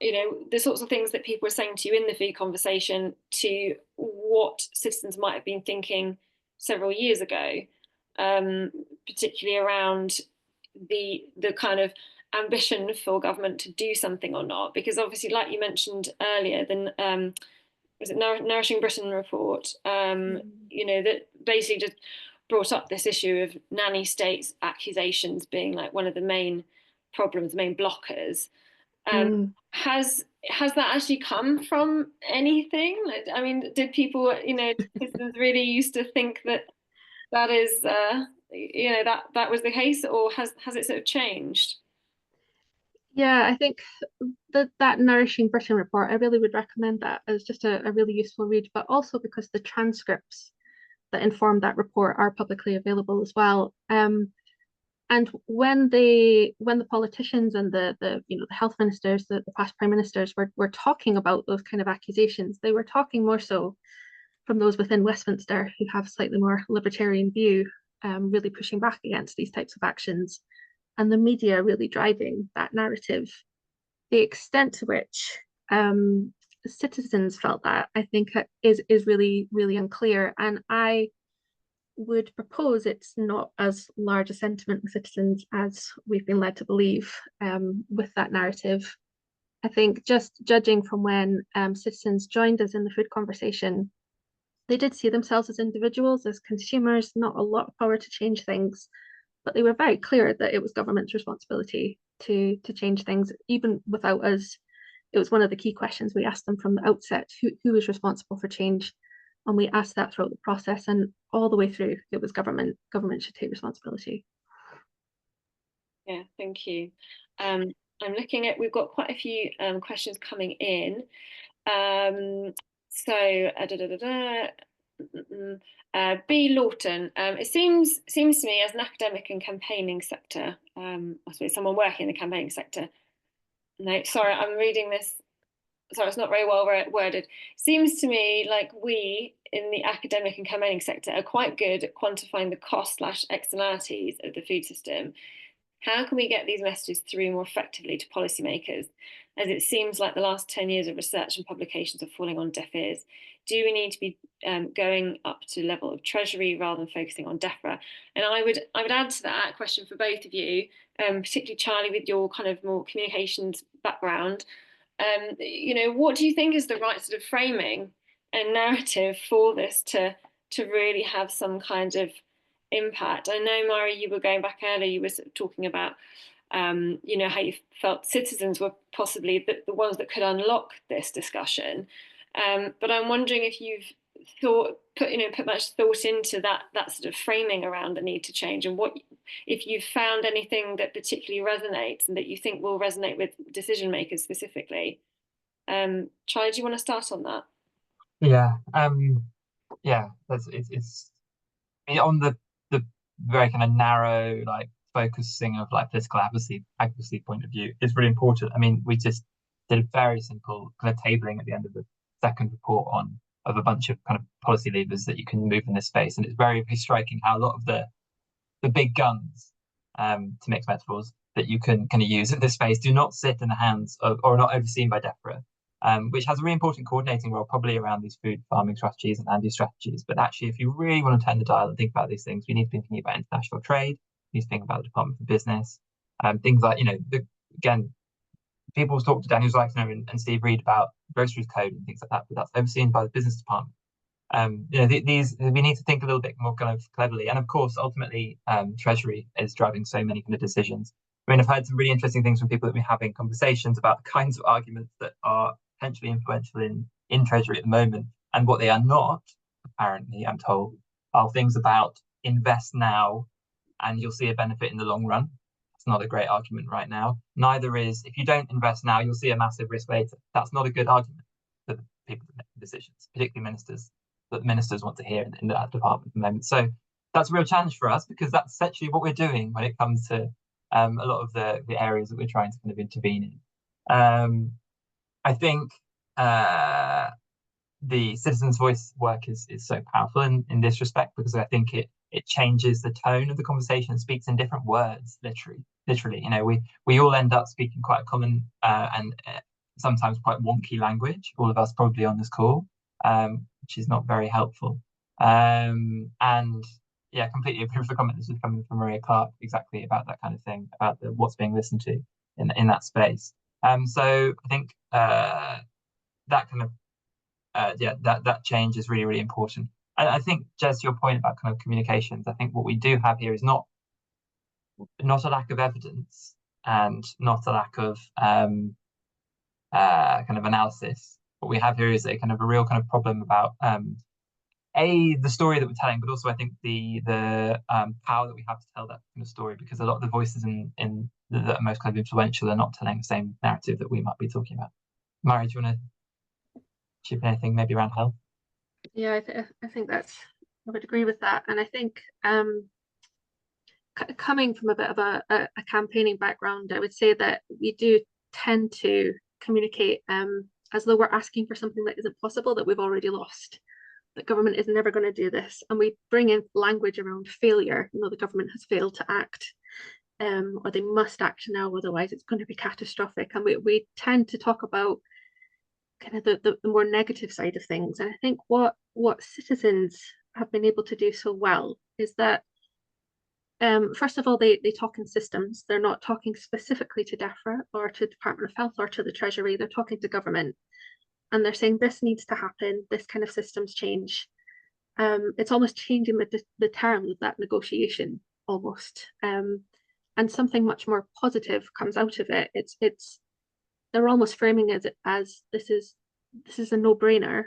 the sorts of things that people are saying to you in the food conversation to what citizens might have been thinking several years ago, particularly around the kind of ambition for government to do something or not? Because obviously, like you mentioned earlier, the was it Nourishing Britain report, that basically just brought up this issue of nanny states accusations being like one of the main problems, main blockers. Has that actually come from anything? I mean, did people, citizens really used to think that is, that was the case, or has it sort of changed? Yeah, I think that Nourishing Britain report, I really would recommend that as just a really useful read, but also because the transcripts that inform that report are publicly available as well. And when the politicians and the health ministers, the past prime ministers were talking about those kind of accusations, they were talking more so from those within Westminster who have slightly more libertarian view, really pushing back against these types of actions, and the media really driving that narrative. The extent to which citizens felt that, I think, is really, really unclear. And I would propose it's not as large a sentiment with citizens as we've been led to believe with that narrative. I think just judging from when citizens joined us in the food conversation, they did see themselves as individuals, as consumers, not a lot of power to change things, but they were very clear that it was government's responsibility to change things, even without us. It was one of the key questions we asked them from the outset: who is responsible for change? And we asked that throughout the process, and all the way through, it was government. Government should take responsibility. Yeah, thank you. I'm looking at, we've got quite a few questions coming in. B. Lawton, it seems to me as an academic and campaigning sector, I suppose someone working in the campaigning sector. No, sorry, I'm reading this. Sorry, it's not very well worded. Seems to me like we in the academic and campaigning sector are quite good at quantifying the cost/externalities of the food system. How can we get these messages through more effectively to policymakers, as it seems like the last 10 years of research and publications are falling on deaf ears? Do we need to be going up to the level of Treasury rather than focusing on DEFRA? And I would add to that question for both of you, particularly Charlie, with your kind of more communications background. What do you think is the right sort of framing and narrative for this to really have some kind of impact? I know, Mari, you were going back earlier, you were sort of talking about how you felt citizens were possibly the ones that could unlock this discussion, but I'm wondering if you've put much thought into that sort of framing around the need to change, and what if you've found anything that particularly resonates and that you think will resonate with decision makers specifically. Charlie, do you want to start on that? It's on the very kind of narrow focusing of political advocacy point of view is really important. I mean, we just did a very simple kind of tabling at the end of the second report of a bunch of kind of policy levers that you can move in this space, and it's very, very striking how a lot of the big guns, to mix metaphors, that you can kind of use in this space do not sit in the hands of, or are not overseen by DEFRA, which has a really important coordinating role probably around these food farming strategies and land use strategies. But actually, if you really want to turn the dial and think about these things, we need to be thinking about international trade, we need to think about the Department for Business, things like, again, people talk to Daniel Zeichner and Steve Reed about groceries code and things like that, but that's overseen by the business department. These we need to think a little bit more kind of cleverly, and of course, ultimately, Treasury is driving so many kind of decisions. I mean, I've heard some really interesting things from people that we're having conversations about the kinds of arguments that are potentially influential in Treasury at the moment, and what they are not, apparently, I'm told, are things about invest now, and you'll see a benefit in the long run. It's not a great argument right now. Neither is if you don't invest now, you'll see a massive risk later. That's not a good argument for the people that make decisions, particularly ministers, that ministers want to hear in that department at the moment. So that's a real challenge for us, because that's essentially what we're doing when it comes to a lot of the areas that we're trying to kind of intervene in. I think the citizens' voice work is so powerful in this respect, because I think it changes the tone of the conversation and speaks in different words, literally. We all end up speaking quite a common and sometimes quite wonky language, all of us probably on this call, which is not very helpful. And yeah, completely agree with the comment. This is coming from Maria Clark, exactly about that kind of thing, about what's being listened to in that space. So I think that kind of that change is really, really important. And I think, Jez, to your point about kind of communications, I think what we do have here is not a lack of evidence and not a lack of kind of analysis. What we have here is a kind of a real kind of problem about the story that we're telling, but also I think the power that we have to tell that kind of story, because a lot of the voices in that are most kind of influential are not telling the same narrative that we might be talking about. Mari, do you want to chip in anything maybe around health? Yeah, I think I would agree with that. And I think coming from a bit of a campaigning background, I would say that we do tend to communicate as though we're asking for something that isn't possible, that we've already lost, that government is never going to do this. And we bring in language around failure, the government has failed to act, or they must act now, otherwise it's going to be catastrophic. And we tend to talk about kind of the more negative side of things. And I think what citizens have been able to do so well is that first of all, they talk in systems. They're not talking specifically to DEFRA or to Department of Health or to the Treasury. They're talking to government, and they're saying this needs to happen, this kind of systems change. It's almost changing the terms of that negotiation almost, and something much more positive comes out of it. They're almost framing it as this is a no-brainer,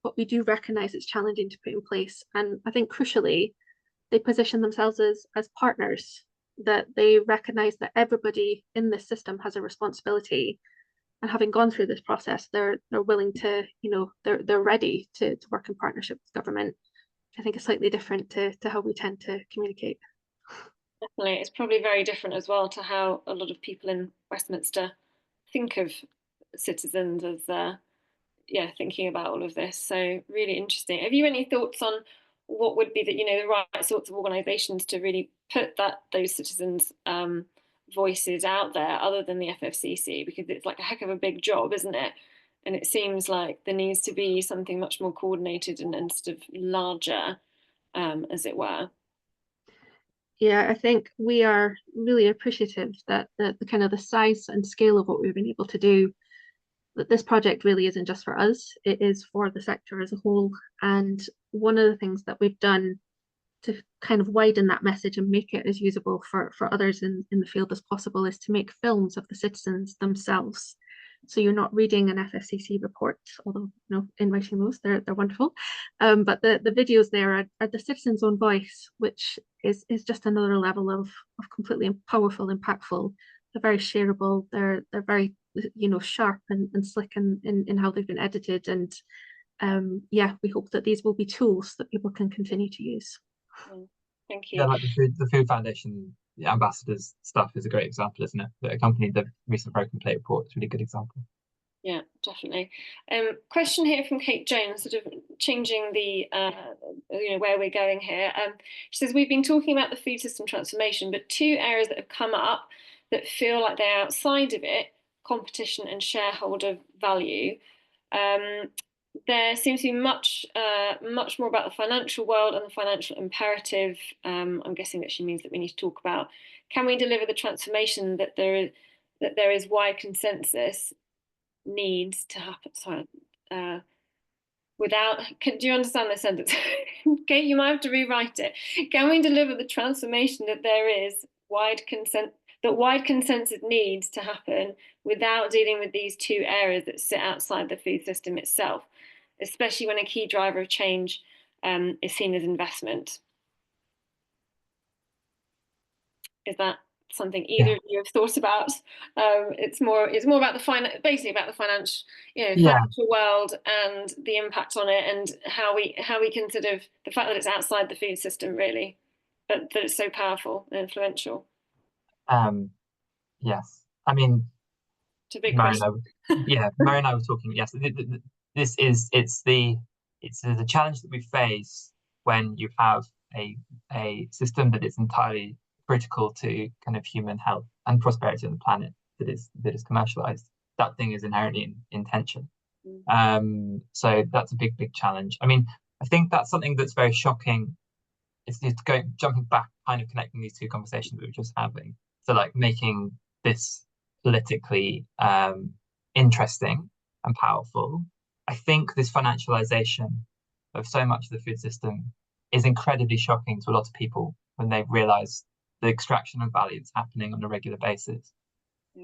but we do recognize it's challenging to put in place. And I think crucially, they position themselves as partners, that they recognize that everybody in this system has a responsibility. And having gone through this process, they're willing to, they're ready to work in partnership with government. I think is slightly different to how we tend to communicate. Definitely. It's probably very different as well to how a lot of people in Westminster think of citizens as thinking about all of this. So really interesting. Have you any thoughts on what would be the right sorts of organisations to really put those citizens' voices out there, other than the FFCC, because it's like a heck of a big job, isn't it? And it seems like there needs to be something much more coordinated and sort of larger, as it were. Yeah, I think we are really appreciative that the kind of the size and scale of what we've been able to do, that this project really isn't just for us, it is for the sector as a whole. And one of the things that we've done to kind of widen that message and make it as usable for others in the field as possible is to make films of the citizens themselves. So you're not reading an FFCC report, although in writing those, they're wonderful. But the videos there are the citizens' own voice, which is just another level of completely powerful, impactful. They're very shareable. They're very sharp and slick in how they've been edited. And we hope that these will be tools that people can continue to use. Thank you. Yeah, like the Food Foundation, the ambassadors stuff is a great example, isn't it? That accompanied the recent Broken Plate report. It's a really good example. Yeah, definitely. Question here from Kate Jones, sort of changing the where we're going here. She says, we've been talking about the food system transformation, but two areas that have come up that feel like they're outside of it, competition and shareholder value, there seems to be much more about the financial world and the financial imperative. I'm guessing that she means that we need to talk about, can we deliver the transformation that there is wide consensus needs to happen? Sorry, do you understand this sentence? Okay, you might have to rewrite it. Can we deliver the transformation that there is wide consensus needs to happen without dealing with these two areas that sit outside the food system itself, especially when a key driver of change is seen as investment? Is that something either of you have thought about? It's more about the basically about the financial world and the impact on it, and how we can sort of, the fact that it's outside the food system really, but that it's so powerful and influential. Yes, I mean, it's a big question. Mary and I were talking. Yes, it's the challenge that we face when you have a system that is entirely critical to kind of human health and prosperity on the planet that is commercialized. That thing is inherently in tension. So that's a big challenge. I mean, I think that's something that's very shocking. It's jumping back, kind of connecting these two conversations we were just having. So like making this politically interesting and powerful. I think this financialization of so much of the food system is incredibly shocking to a lot of people when they realize the extraction of value that's happening on a regular basis.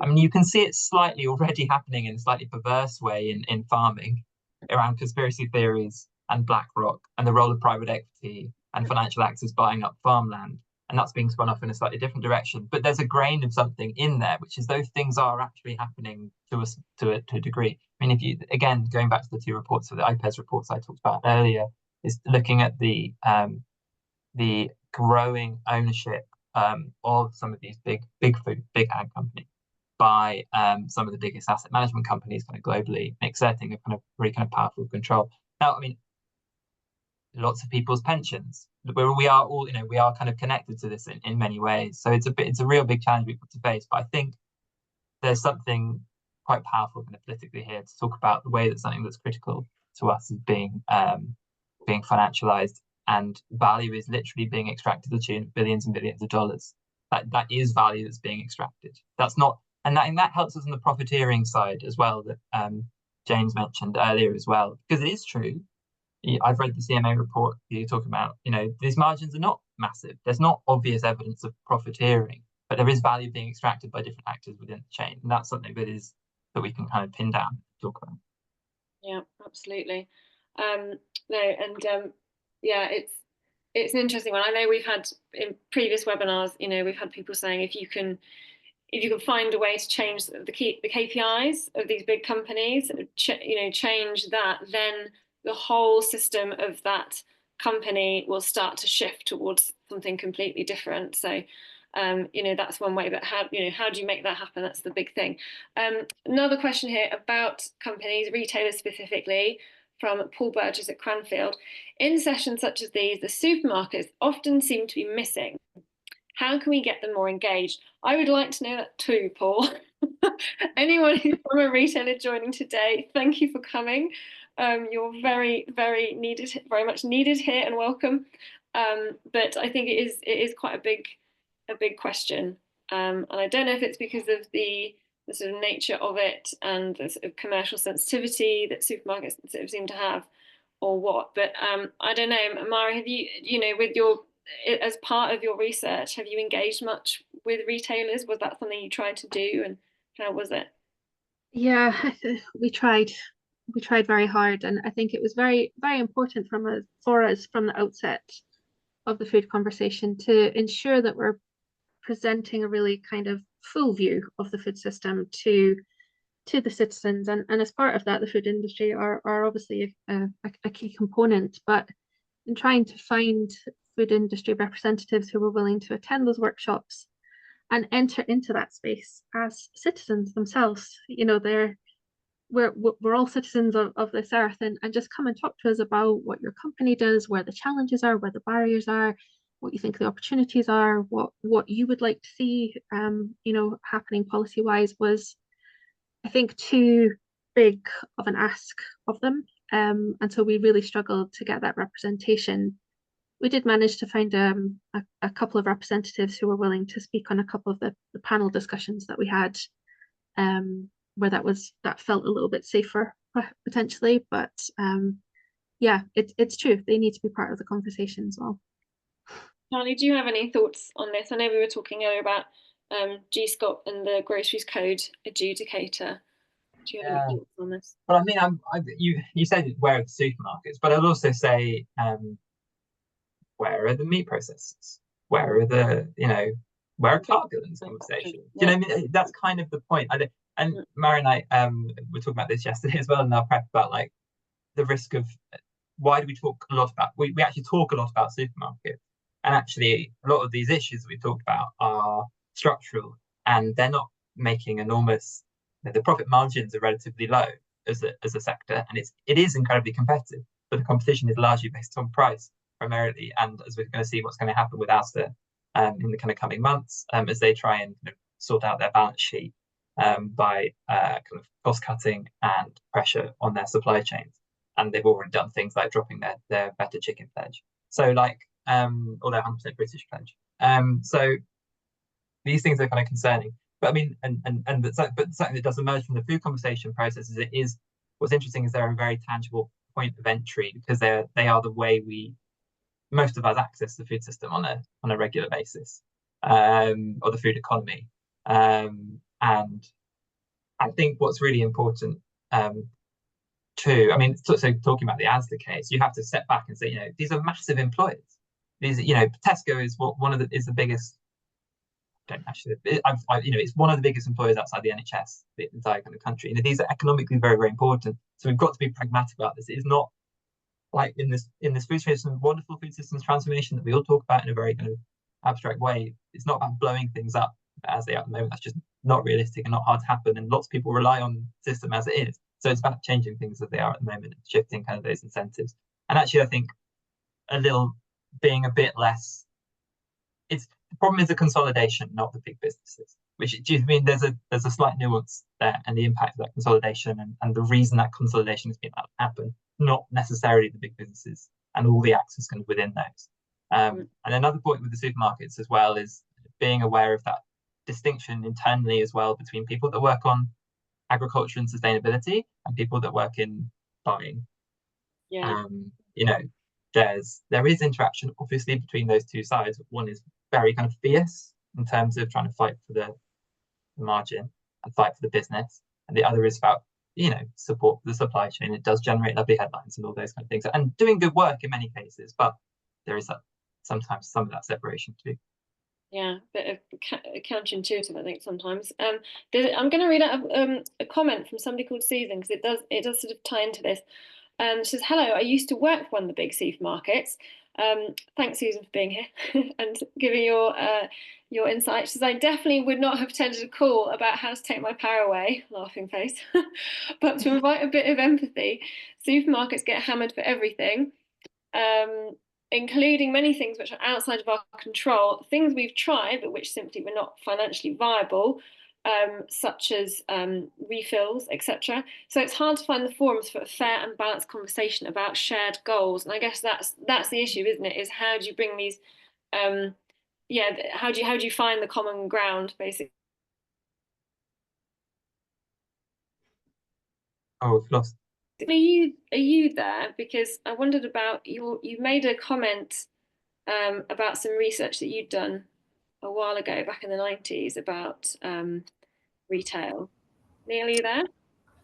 I mean, you can see it slightly already happening in a slightly perverse way in farming, around conspiracy theories and BlackRock and the role of private equity and financial actors buying up farmland. And that's being spun off in a slightly different direction. But there's a grain of something in there, which is those things are actually happening to a degree. I mean, if you, again, going back to the two reports, so the IPES reports I talked about earlier, is looking at the growing ownership of some of these big ag companies by some of the biggest asset management companies kind of globally, exerting a kind of really kind of powerful control. Now, I mean, lots of people's pensions. We are all, we are kind of connected to this in many ways. So it's a real big challenge we've got to face. But I think there's something quite powerful kind of politically here to talk about the way that something that's critical to us is being financialized, and value is literally being extracted to the tune of billions and billions of dollars. That is value that's being extracted. That's not, and that helps us on the profiteering side as well, that James mentioned earlier as well, because it is true. I've read the CMA report you talk about, these margins are not massive. There's not obvious evidence of profiteering, but there is value being extracted by different actors within the chain. And that's something that we can kind of pin down and talk about. Yeah, absolutely. It's an interesting one. I know we've had in previous webinars, we've had people saying if you can find a way to change the KPIs of these big companies, change that, then the whole system of that company will start to shift towards something completely different. So, that's one way. But how do you make that happen? That's the big thing. Another question here about companies, retailers specifically, from Paul Burgess at Cranfield. In sessions such as these, the supermarkets often seem to be missing. How can we get them more engaged? I would like to know that too, Paul. Anyone who's from a retailer joining today, thank you for coming. You're very, very needed, very much needed here, and welcome. But I think it is quite a big question, and I don't know if it's because of the sort of nature of it and the sort of commercial sensitivity that supermarkets sort of seem to have, or what. But I don't know, Mara, have you, with your, as part of your research, have you engaged much with retailers? Was that something you tried to do, and how was it? Yeah, we tried very hard, and I think it was very, very important for us from the outset of the food conversation to ensure that we're presenting a really kind of full view of the food system to the citizens, and as part of that, the food industry are obviously a key component. But in trying to find food industry representatives who were willing to attend those workshops and enter into that space as citizens themselves, we're all citizens of this earth, and just come and talk to us about what your company does, where the challenges are, where the barriers are, you think the opportunities are, what you would like to see, happening policy-wise, was, I think, too big of an ask of them. And so we really struggled to get that representation. We did manage to find a couple of representatives who were willing to speak on a couple of the panel discussions that we had, where that felt a little bit safer potentially. But yeah, it's true. They need to be part of the conversation as well. Charlie, do you have any thoughts on this? I know we were talking earlier about GSCOP and the Groceries Code adjudicator. Do you have any thoughts on this? Well, I mean, you said where are the supermarkets, but I'd also say where are the meat processors? Where are where are Cargill in this conversation? Do you know what I mean? That's kind of the point. And Mary and I were talking about this yesterday as well in our prep about like the risk of why do we talk a lot about we actually talk a lot about supermarkets, and actually a lot of these issues that we talked about are structural, and they're not making enormous. The profit margins are relatively low as a sector, and it is incredibly competitive, but the competition is largely based on price primarily. And as we're going to see what's going to happen with Asda in the kind of coming months, as they try and kind of sort out their balance sheet by kind of cost cutting and pressure on their supply chains. And they've already done things like dropping their better chicken pledge. So like or their 100% British pledge. So these things are kind of concerning. But I mean, but something that does emerge from the food conversation process is what's interesting is they're a very tangible point of entry, because they are the way most of us access the food system on a regular basis, or the food economy. And I think what's really important too, I mean, so talking about the Asda case, you have to step back and say, these are massive employers. These, Tesco is is the biggest. Don't actually. It's one of the biggest employers outside the NHS, the entire kind of country. These are economically very, very important. So we've got to be pragmatic about this. It is not like in this food system, wonderful food systems transformation that we all talk about in a very kind of abstract way. It's not about blowing things up as they are at the moment. That's just not realistic and not hard to happen. And lots of people rely on the system as it is. So it's about changing things as they are at the moment and shifting kind of those incentives. And actually, I think being a bit less. The problem is the consolidation, not the big businesses. Which, do you mean there's a slight nuance there, and the impact of that consolidation and the reason that consolidation has been able to happen, not necessarily the big businesses and all the actors kind of within those. And another point with the supermarkets as well is being aware of that distinction internally as well between people that work on agriculture and sustainability and people that work in buying. Yeah. There is interaction obviously between those two sides. One is very kind of fierce in terms of trying to fight for the margin and fight for the business, and the other is about support for the supply chain. It does generate lovely headlines and all those kind of things, and doing good work in many cases, but there is sometimes some of that separation too. Yeah, a bit of counterintuitive, I think, sometimes. I'm going to read out a comment from somebody called Susan, because it does sort of tie into this. She says, "Hello, I used to work for one of the big supermarkets." Thanks, Susan, for being here and giving your insight. She says, "I definitely would not have attended a call about how to take my power away," laughing face, "but to invite a bit of empathy. Supermarkets get hammered for everything, including many things which are outside of our control, things we've tried but which simply were not financially viable, such as refills, etc. So it's hard to find the forums for a fair and balanced conversation about shared goals." And I guess that's the issue, isn't it? Is how do you bring these how do you find the common ground, basically? Oh, we've lost. Are you there? Because I wondered about you made a comment about some research that you'd done a while ago, back in the 90s, about retail. Neil, are you there?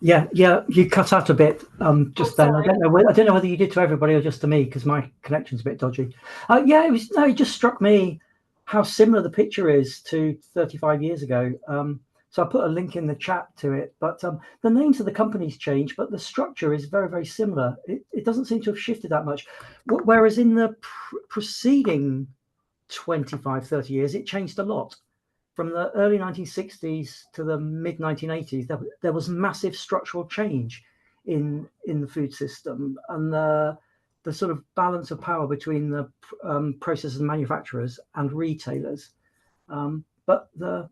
Yeah, you cut out a bit just then. Sorry. I don't know whether you did to everybody or just to me, because my connection's a bit dodgy. It just struck me how similar the picture is to 35 years ago. So I put a link in the chat to it, but the names of the companies change, but the structure is very, very similar. It doesn't seem to have shifted that much. Whereas in the preceding 25, 30 years, it changed a lot. From the early 1960s to the mid 1980s, there was massive structural change in the food system, and the sort of balance of power between the processors and manufacturers and retailers. But the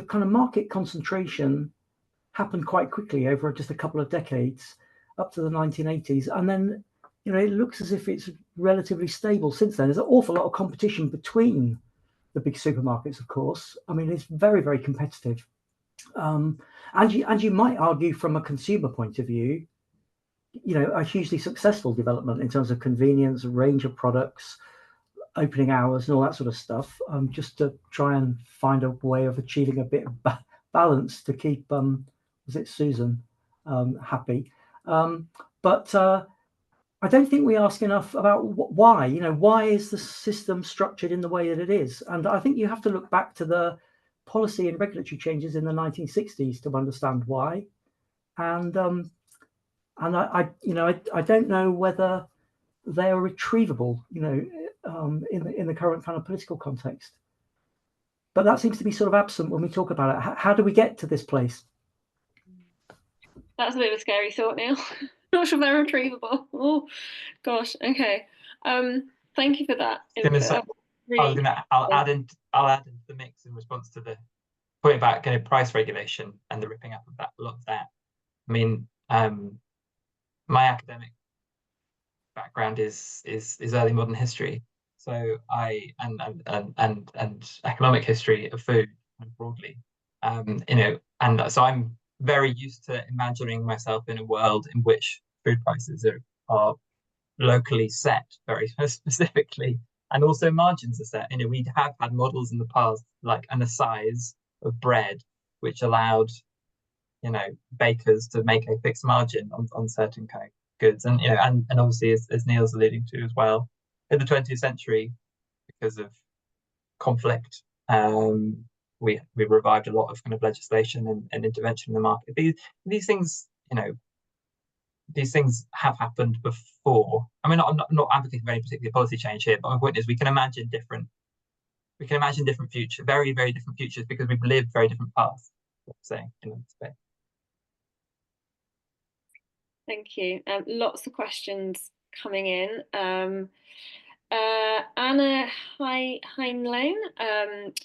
kind of market concentration happened quite quickly over just a couple of decades, up to the 1980s. And then, it looks as if it's relatively stable since then. There's an awful lot of competition between the big supermarkets, of course. I mean, it's very, very competitive. And you might argue from a consumer point of view, a hugely successful development in terms of convenience, range of products, opening hours and all that sort of stuff, just to try and find a way of achieving a bit of balance to keep, was it Susan, happy. But I don't think we ask enough about why, why is the system structured in the way that it is? And I think you have to look back to the policy and regulatory changes in the 1960s to understand why. And I don't know whether they are retrievable, in the current kind of political context. But that seems to be sort of absent when we talk about it. How do we get to this place? That's a bit of a scary thought, Neil. Not sure they're retrievable. Oh, gosh. Okay. Thank you for that. I'll add into the mix in response to the point about kind of price regulation and the ripping up of that. A lot of that. I mean, my academic background is early modern history, so and economic history of food broadly, and so I'm very used to imagining myself in a world in which food prices are locally set very specifically, and also margins are set. We have had models in the past, like a size of bread, which allowed bakers to make a fixed margin on certain kind of goods, and and obviously, as Neil's alluding to as well, in the 20th century, because of conflict, we revived a lot of kind of legislation and intervention in the market. These things, these things have happened before. I mean, I'm not advocating for any particular policy change here, but my point is we can imagine different future, very, very different futures, because we've lived very different paths. Saying in that space. Thank you. Lots of questions coming in. Anna Heinlein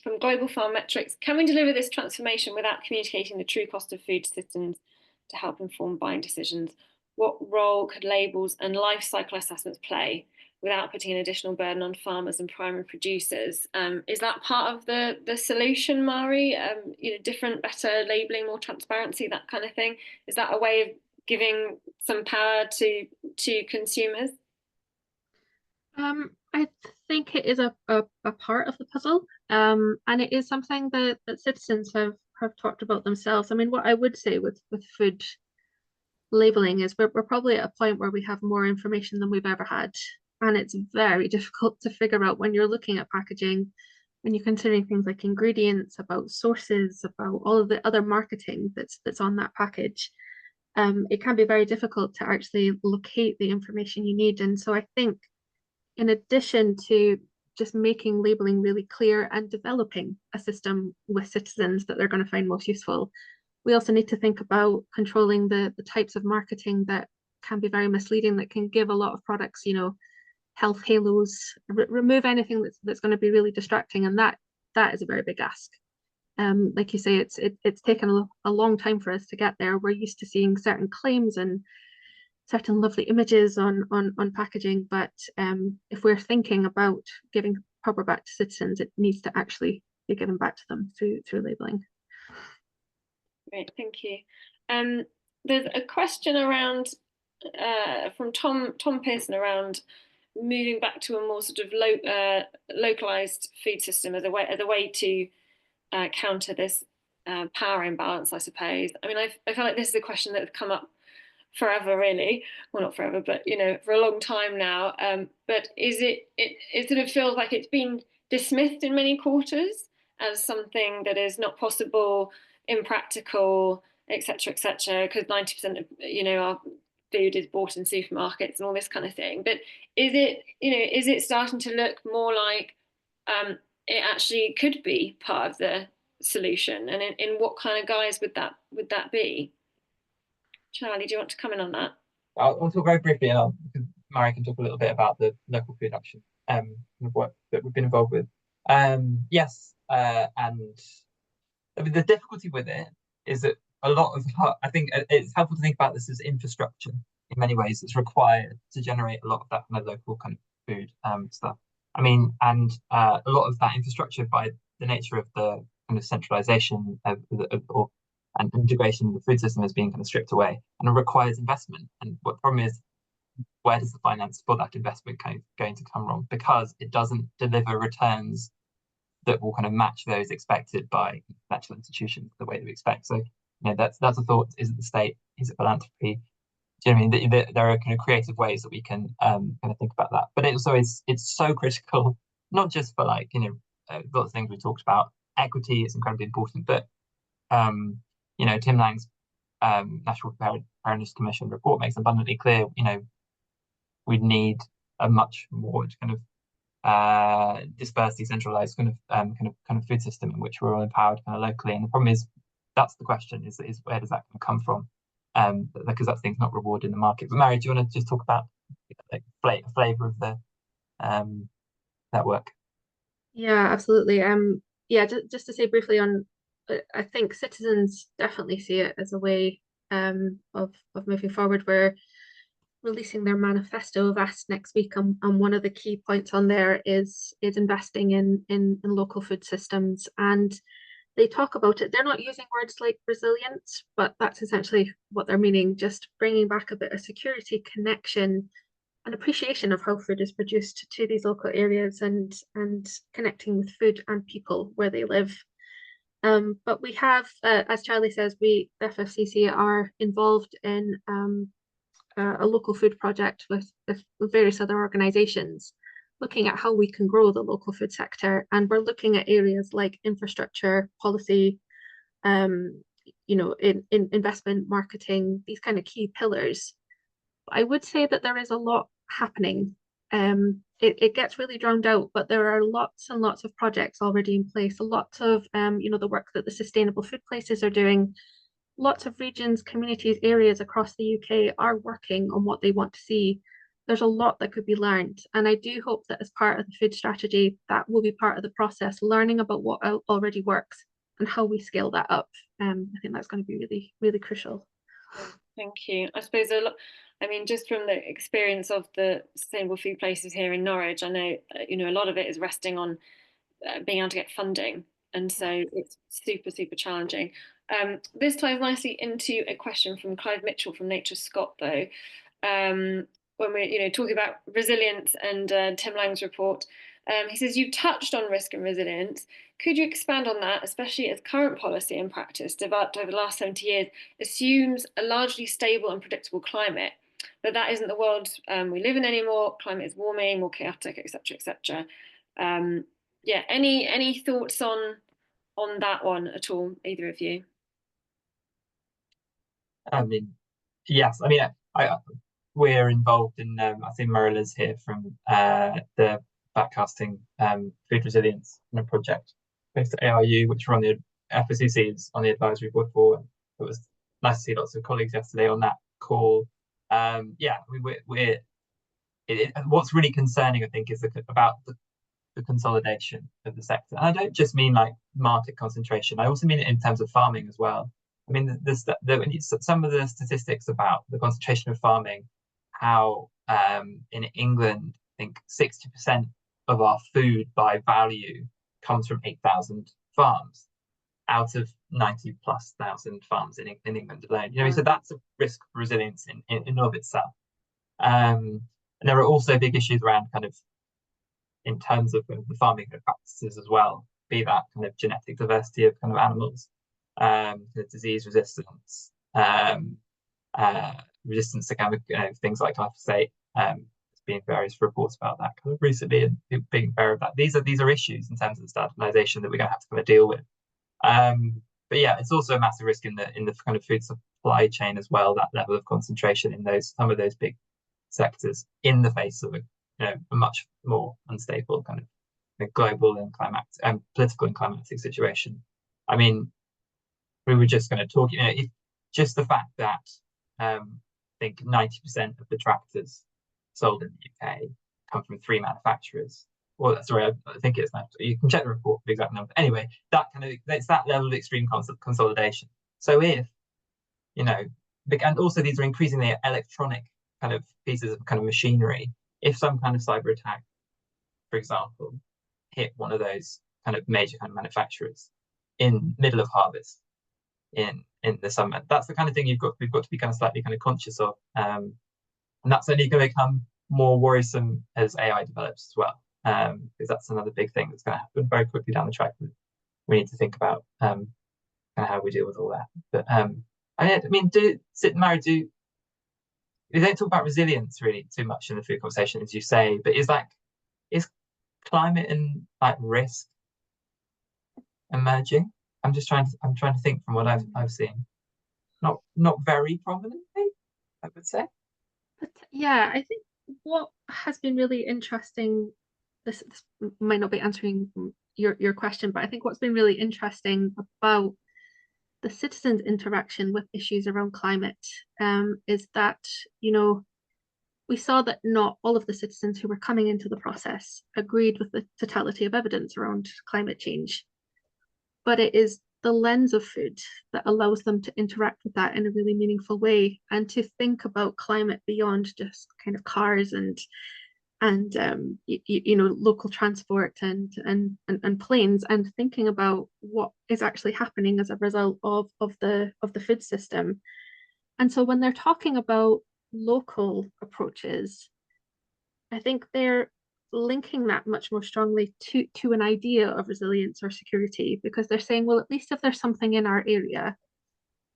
from Global Farm Metrics. Can we deliver this transformation without communicating the true cost of food systems to help inform buying decisions? What role could labels and life cycle assessments play without putting an additional burden on farmers and primary producers? Is that part of the solution, Mari? Different, better labelling, more transparency, that kind of thing? Is that a way of giving some power to consumers? I think it is a part of the puzzle, and it is something that citizens have talked about themselves. I mean, what I would say with food labeling is we're probably at a point where we have more information than we've ever had, and it's very difficult to figure out when you're looking at packaging, when you're considering things like ingredients, about sources, about all of the other marketing that's on that package. It can be very difficult to actually locate the information you need. And so I think, in addition to just making labeling really clear and developing a system with citizens that they're going to find most useful, we also need to think about controlling the types of marketing that can be very misleading, that can give a lot of products, health halos, remove anything that's going to be really distracting. And that is a very big ask. Like you say, it's taken a long time for us to get there. We're used to seeing certain claims and certain lovely images on packaging, but if we're thinking about giving power back to citizens, it needs to actually be given back to them through labeling. Great, thank you. There's a question around from Tom Pearson around moving back to a more sort of localized food system as a way to counter this power imbalance, I suppose. I mean, I feel like this is a question that has come up forever, really. Well, not forever, but for a long time now. But it sort of feels like it's been dismissed in many quarters as something that is not possible, impractical, etc., because 90% of our food is bought in supermarkets and all this kind of thing. But is it starting to look more like it actually could be part of the solution, and in what kind of guise would that be? Charlie, do you want to comment on that? I'll talk very briefly, and Mary can talk a little bit about the local food action work that we've been involved with. Yes, and I mean, the difficulty with it is that a lot of, I think it's helpful to think about this as infrastructure in many ways that's required to generate a lot of that kind of local kind of food stuff. I mean, and a lot of that infrastructure, by the nature of the kind of centralization and integration of the food system, is being kind of stripped away, and it requires investment. And what the problem is, where does the finance for that investment going to come from? Because it doesn't deliver returns that will kind of match those expected by financial institutions the way that we expect. So, that's a thought. Is it the state? Is it philanthropy? Do you know what I mean? There are kind of creative ways that we can kind of think about that. But it also it's so critical, not just for lots of things we talked about. Equity is incredibly important, but Tim Lang's National Preparedness Commission report makes abundantly clear, we'd need a much more kind of dispersed, decentralized kind of food system in which we're all empowered kind of locally. And the problem is, that's the question: is where does that come from? Because that thing's not rewarded in the market. But Mary, do you want to just talk about a flavour of the that work? Yeah, absolutely. Yeah, just to say briefly on, I think citizens definitely see it as a way of moving forward. We're releasing their manifesto of us next week, and one of the key points on there is investing in local food systems. And they talk about it. They're not using words like resilience, but that's essentially what they're meaning, just bringing back a bit of security, connection, and appreciation of how food is produced to these local areas, and connecting with food and people where they live. But we have, as Charlie says, the FFCC are involved in a local food project with various other organisations, looking at how we can grow the local food sector. And we're looking at areas like infrastructure, policy, in investment, marketing, these kind of key pillars. I would say that there is a lot happening. It gets really drowned out, but there are lots and lots of projects already in place. A lot of the work that the Sustainable Food Places are doing. Lots of regions, communities, areas across the UK are working on what they want to see. There's a lot that could be learned. And I do hope that as part of the food strategy, that will be part of the process, learning about what already works and how we scale that up. I think that's going to be really, really crucial. Thank you. I suppose just from the experience of the Sustainable Food Places here in Norwich, I know, a lot of it is resting on being able to get funding. And so it's super, super challenging. This ties nicely into a question from Clive Mitchell from Nature Scott, though. When we're talking about resilience and Tim Lang's report, he says, you've touched on risk and resilience. Could you expand on that, especially as current policy and practice developed over the last 70 years assumes a largely stable and predictable climate, but that isn't the world we live in anymore. Climate is warming, more chaotic, etc., etc. Any thoughts on that one at all, either of you? I mean, yes. I mean, we're involved in. I think Marilla's here from the Backcasting Food Resilience project based at ARU, which we're on the FFCC is on the advisory board for. It was nice to see lots of colleagues yesterday on that call. What's really concerning, I think, is about the consolidation of the sector. And I don't just mean like market concentration. I also mean it in terms of farming as well. I mean, some of the statistics about the concentration of farming, how in England, I think 60% of our food by value comes from 8,000 farms out of 90,000+ farms in England alone. So that's a risk for resilience in and of itself. And there are also big issues around kind of in terms of the farming practices as well, be that kind of genetic diversity of kind of animals, disease resistance, resistance to kind of things like glyphosate. There's been various reports about that kind of recently, and people being aware of that. These are issues in terms of the standardization that we're going to have to kind of deal with. But yeah, it's also a massive risk in the kind of food supply chain as well. That level of concentration in some of those big sectors in the face of a much more unstable kind of global and political and climatic situation. I mean, we were just going to talk. Just the fact that I think 90% of the tractors sold in the UK come from 3 manufacturers. Well, sorry, I think it's you can check the report for the exact number. Anyway, it's that level of extreme consolidation. So if, you know, and also these are increasingly electronic kind of pieces of kind of machinery. If some kind of cyber attack, for example, hit one of those kind of major kind of manufacturers in middle of harvest in the summer, that's the kind of thing we've got to be kind of slightly kind of conscious of, and that's only going to become more worrisome as AI develops as well, because that's another big thing that's going to happen very quickly down the track. We need to think about kind of how we deal with all that. But I mean, we don't talk about resilience really too much in the food conversation, as you say, but is climate and like risk emerging? I'm trying to think from what I've seen. Not very prominently, I would say. But yeah, I think what has been really interesting, this might not be answering your question, but I think what's been really interesting about the citizens' interaction with issues around climate is that, you know, we saw that not all of the citizens who were coming into the process agreed with the totality of evidence around climate change. But it is the lens of food that allows them to interact with that in a really meaningful way, and to think about climate beyond just kind of cars and you know, local transport and planes, and thinking about what is actually happening as a result of the food system. And so when they're talking about local approaches, I think they're linking that much more strongly to an idea of resilience or security, because they're saying, well, at least if there's something in our area,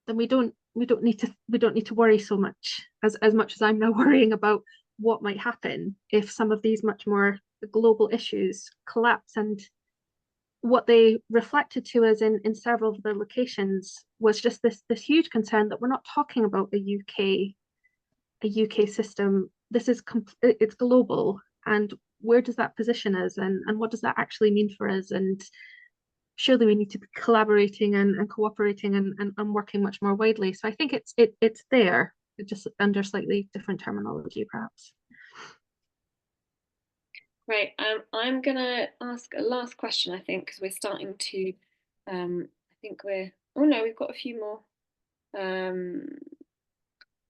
then we don't need to worry so much as I'm now worrying about what might happen if some of these much more global issues collapse. And what they reflected to us in several of their locations was just this huge concern that we're not talking about a UK system. This is it's global, and where does that position us, and what does that actually mean for us? And surely we need to be collaborating and cooperating and working much more widely. So I think it's there, just under slightly different terminology, perhaps. Great. I'm gonna ask a last question, I think, because we're starting to. I think we're. Oh no, we've got a few more.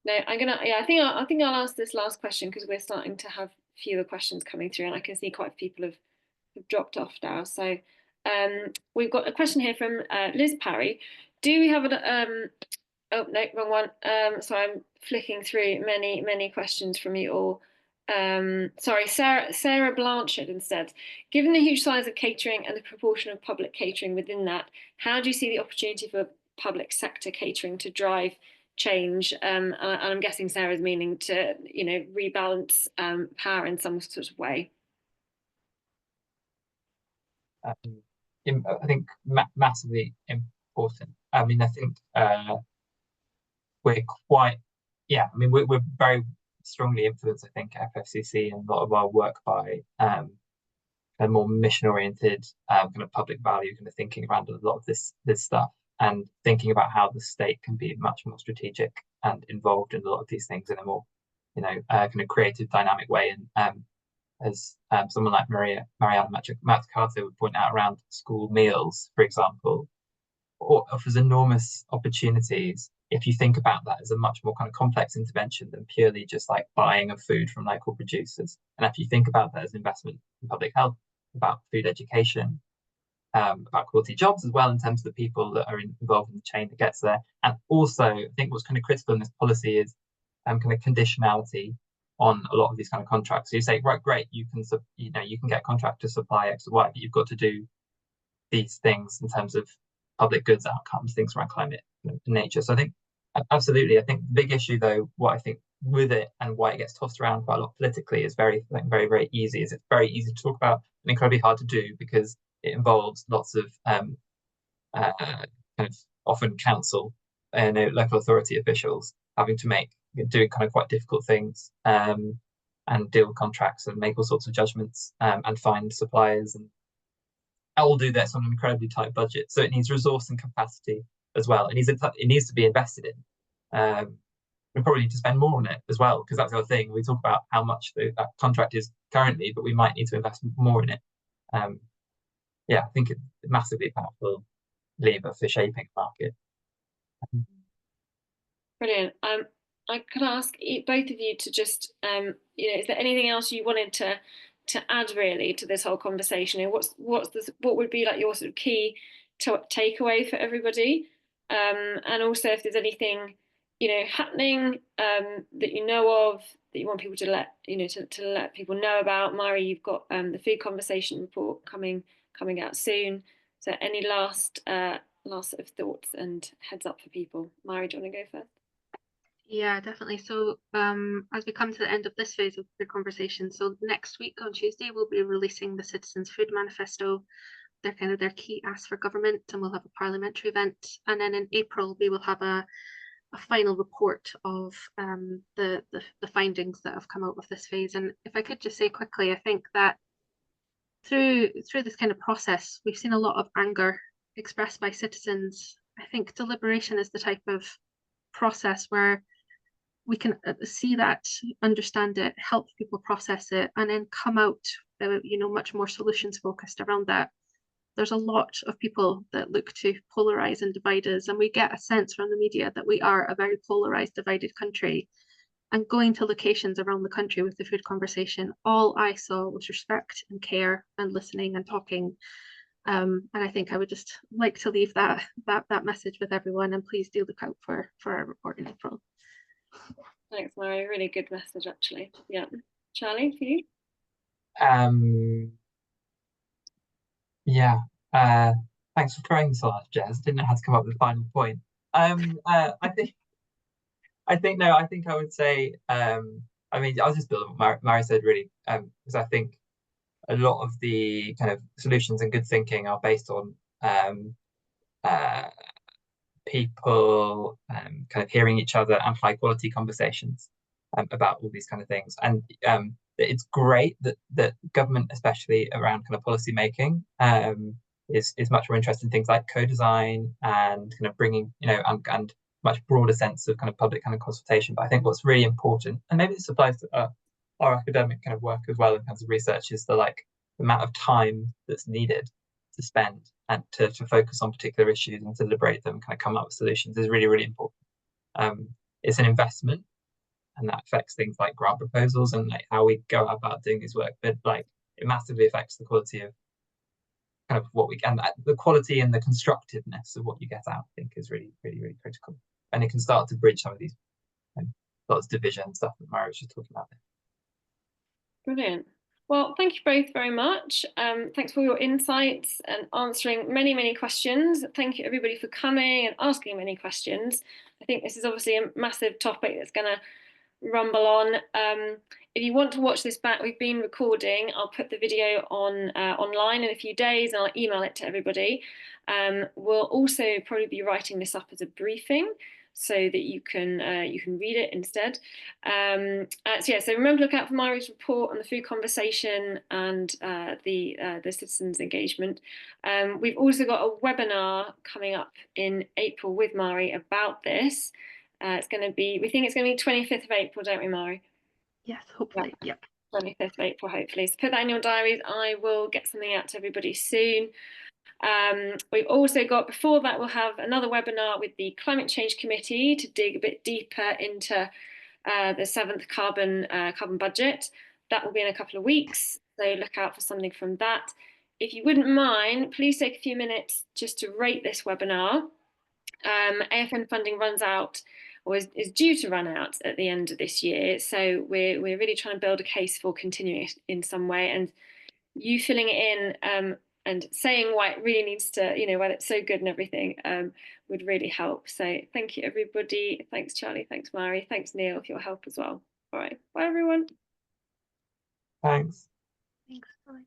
No, I'm gonna. Yeah, I think I'll ask this last question because we're starting to have fewer questions coming through, and I can see quite a few people have dropped off now. So, we've got a question here from Liz Parry. Do we have an oh no, wrong one. So I'm flicking through many questions from you all. Sorry, Sarah Blanchard instead. Given the huge size of catering and the proportion of public catering within that, how do you see the opportunity for public sector catering to drive change? And I'm guessing Sarah's meaning to, you know, rebalance power in some sort of way. I think massively important. I mean, I think we're quite, yeah. I mean, we're very strongly influenced, I think, FFCC and a lot of our work by a more mission-oriented kind of public value kind of thinking around a lot of this stuff, and thinking about how the state can be much more strategic and involved in a lot of these things in a more, you know, kind of creative, dynamic way. And as someone like Mariana Mazzucato would point out around school meals, for example, offers enormous opportunities if you think about that as a much more kind of complex intervention than purely just like buying of food from local producers. And if you think about that as an investment in public health, about food education, about quality jobs as well, in terms of the people that are involved in the chain that gets there. And also, I think what's kind of critical in this policy is kind of conditionality on a lot of these kind of contracts. So you say, right, great, you can get a contract to supply X or Y, but you've got to do these things in terms of public goods outcomes, things around climate and nature. So I think absolutely. I think the big issue, though, what I think with it and why it gets tossed around quite a lot politically is very easy. Is it's very easy to talk about and incredibly hard to do, because it involves lots of kind of often council and local authority officials having to doing kind of quite difficult things and deal with contracts and make all sorts of judgments and find suppliers, and all do this on an incredibly tight budget. So it needs resource and capacity as well. It needs to be invested in. we probably need to spend more on it as well, because that's the other thing. We talk about how much that contract is currently, but we might need to invest more in it. Yeah, I think it's a massively powerful lever for shaping the market. Brilliant. I could ask both of you to just, is there anything else you wanted to add really to this whole conversation? And what would be like your sort of key takeaway for everybody? And also if there's anything, happening that you know of that you want people to let to let people know about. Mari, you've got the food conversation report coming out soon. So any last sort of thoughts and heads up for people? Mari, do you want to go first? Yeah, definitely. So as we come to the end of this phase of the conversation, so next week on Tuesday, we'll be releasing the Citizens Food Manifesto. They're kind of their key asks for government, and we'll have a parliamentary event. And then in April, we will have a final report of the findings that have come out of this phase. And if I could just say quickly, I think that through this kind of process, we've seen a lot of anger expressed by citizens. I think deliberation is the type of process where we can see that, understand it, help people process it, and then come out, much more solutions focused around that. There's a lot of people that look to polarize and divide us, and we get a sense from the media that we are a very polarized, divided country. And going to locations around the country with the food conversation, all I saw was respect and care and listening and talking. And I think I would just like to leave that message with everyone, and please do look out for our report in April. Thanks, Mari. Really good message, actually. Yeah. Charlie, for you? Yeah. Thanks for throwing this on us, Jez. Didn't know how to come up with a final point. I think I would say, I'll just build on what Mari said really, because I think a lot of the kind of solutions and good thinking are based on people kind of hearing each other and high quality conversations about all these kind of things. And it's great that government, especially around kind of policy making, is much more interested in things like co-design and kind of bringing, and much broader sense of kind of public kind of consultation. But I think what's really important, and maybe this applies to our academic kind of work as well in terms of research, is the amount of time that's needed to spend and to focus on particular issues and to deliberate them, kind of come up with solutions is really, really important. It's an investment, and that affects things like grant proposals and how we go about doing this work, but it massively affects the quality of kind of what we can, the quality and the constructiveness of what you get out, I think is really, really, really critical. And it can start to bridge some of these lots of division stuff that Mari was just talking about there. Brilliant. Well, thank you both very much. Thanks for your insights and answering many, many questions. Thank you everybody for coming and asking many questions. I think this is obviously a massive topic that's going to rumble on. If you want to watch this back, we've been recording. I'll put the video on online in a few days, and I'll email it to everybody. We'll also probably be writing this up as a briefing, so that you can read it instead. So remember to look out for Mari's report on the food conversation and the citizens engagement. We've also got a webinar coming up in April with Mari about this. It's going to be, we think it's going to be 25th of April, don't we, Mari? Yes, hopefully. Yep. 25th of April, hopefully. So put that in your diaries. I will get something out to everybody soon. We've also got, before that, we'll have another webinar with the Climate Change Committee to dig a bit deeper into the 7th carbon budget. That will be in a couple of weeks, so look out for something from that. If you wouldn't mind, please take a few minutes just to rate this webinar. AFN funding runs out, or is due to run out at the end of this year, so we're really trying to build a case for continuing it in some way, and you filling it in and saying why it really needs to, why it's so good and everything, would really help. So thank you, everybody. Thanks, Charlie. Thanks, Mari. Thanks, Neil, for your help as well. All right. Bye, everyone. Thanks. Thanks. Bye.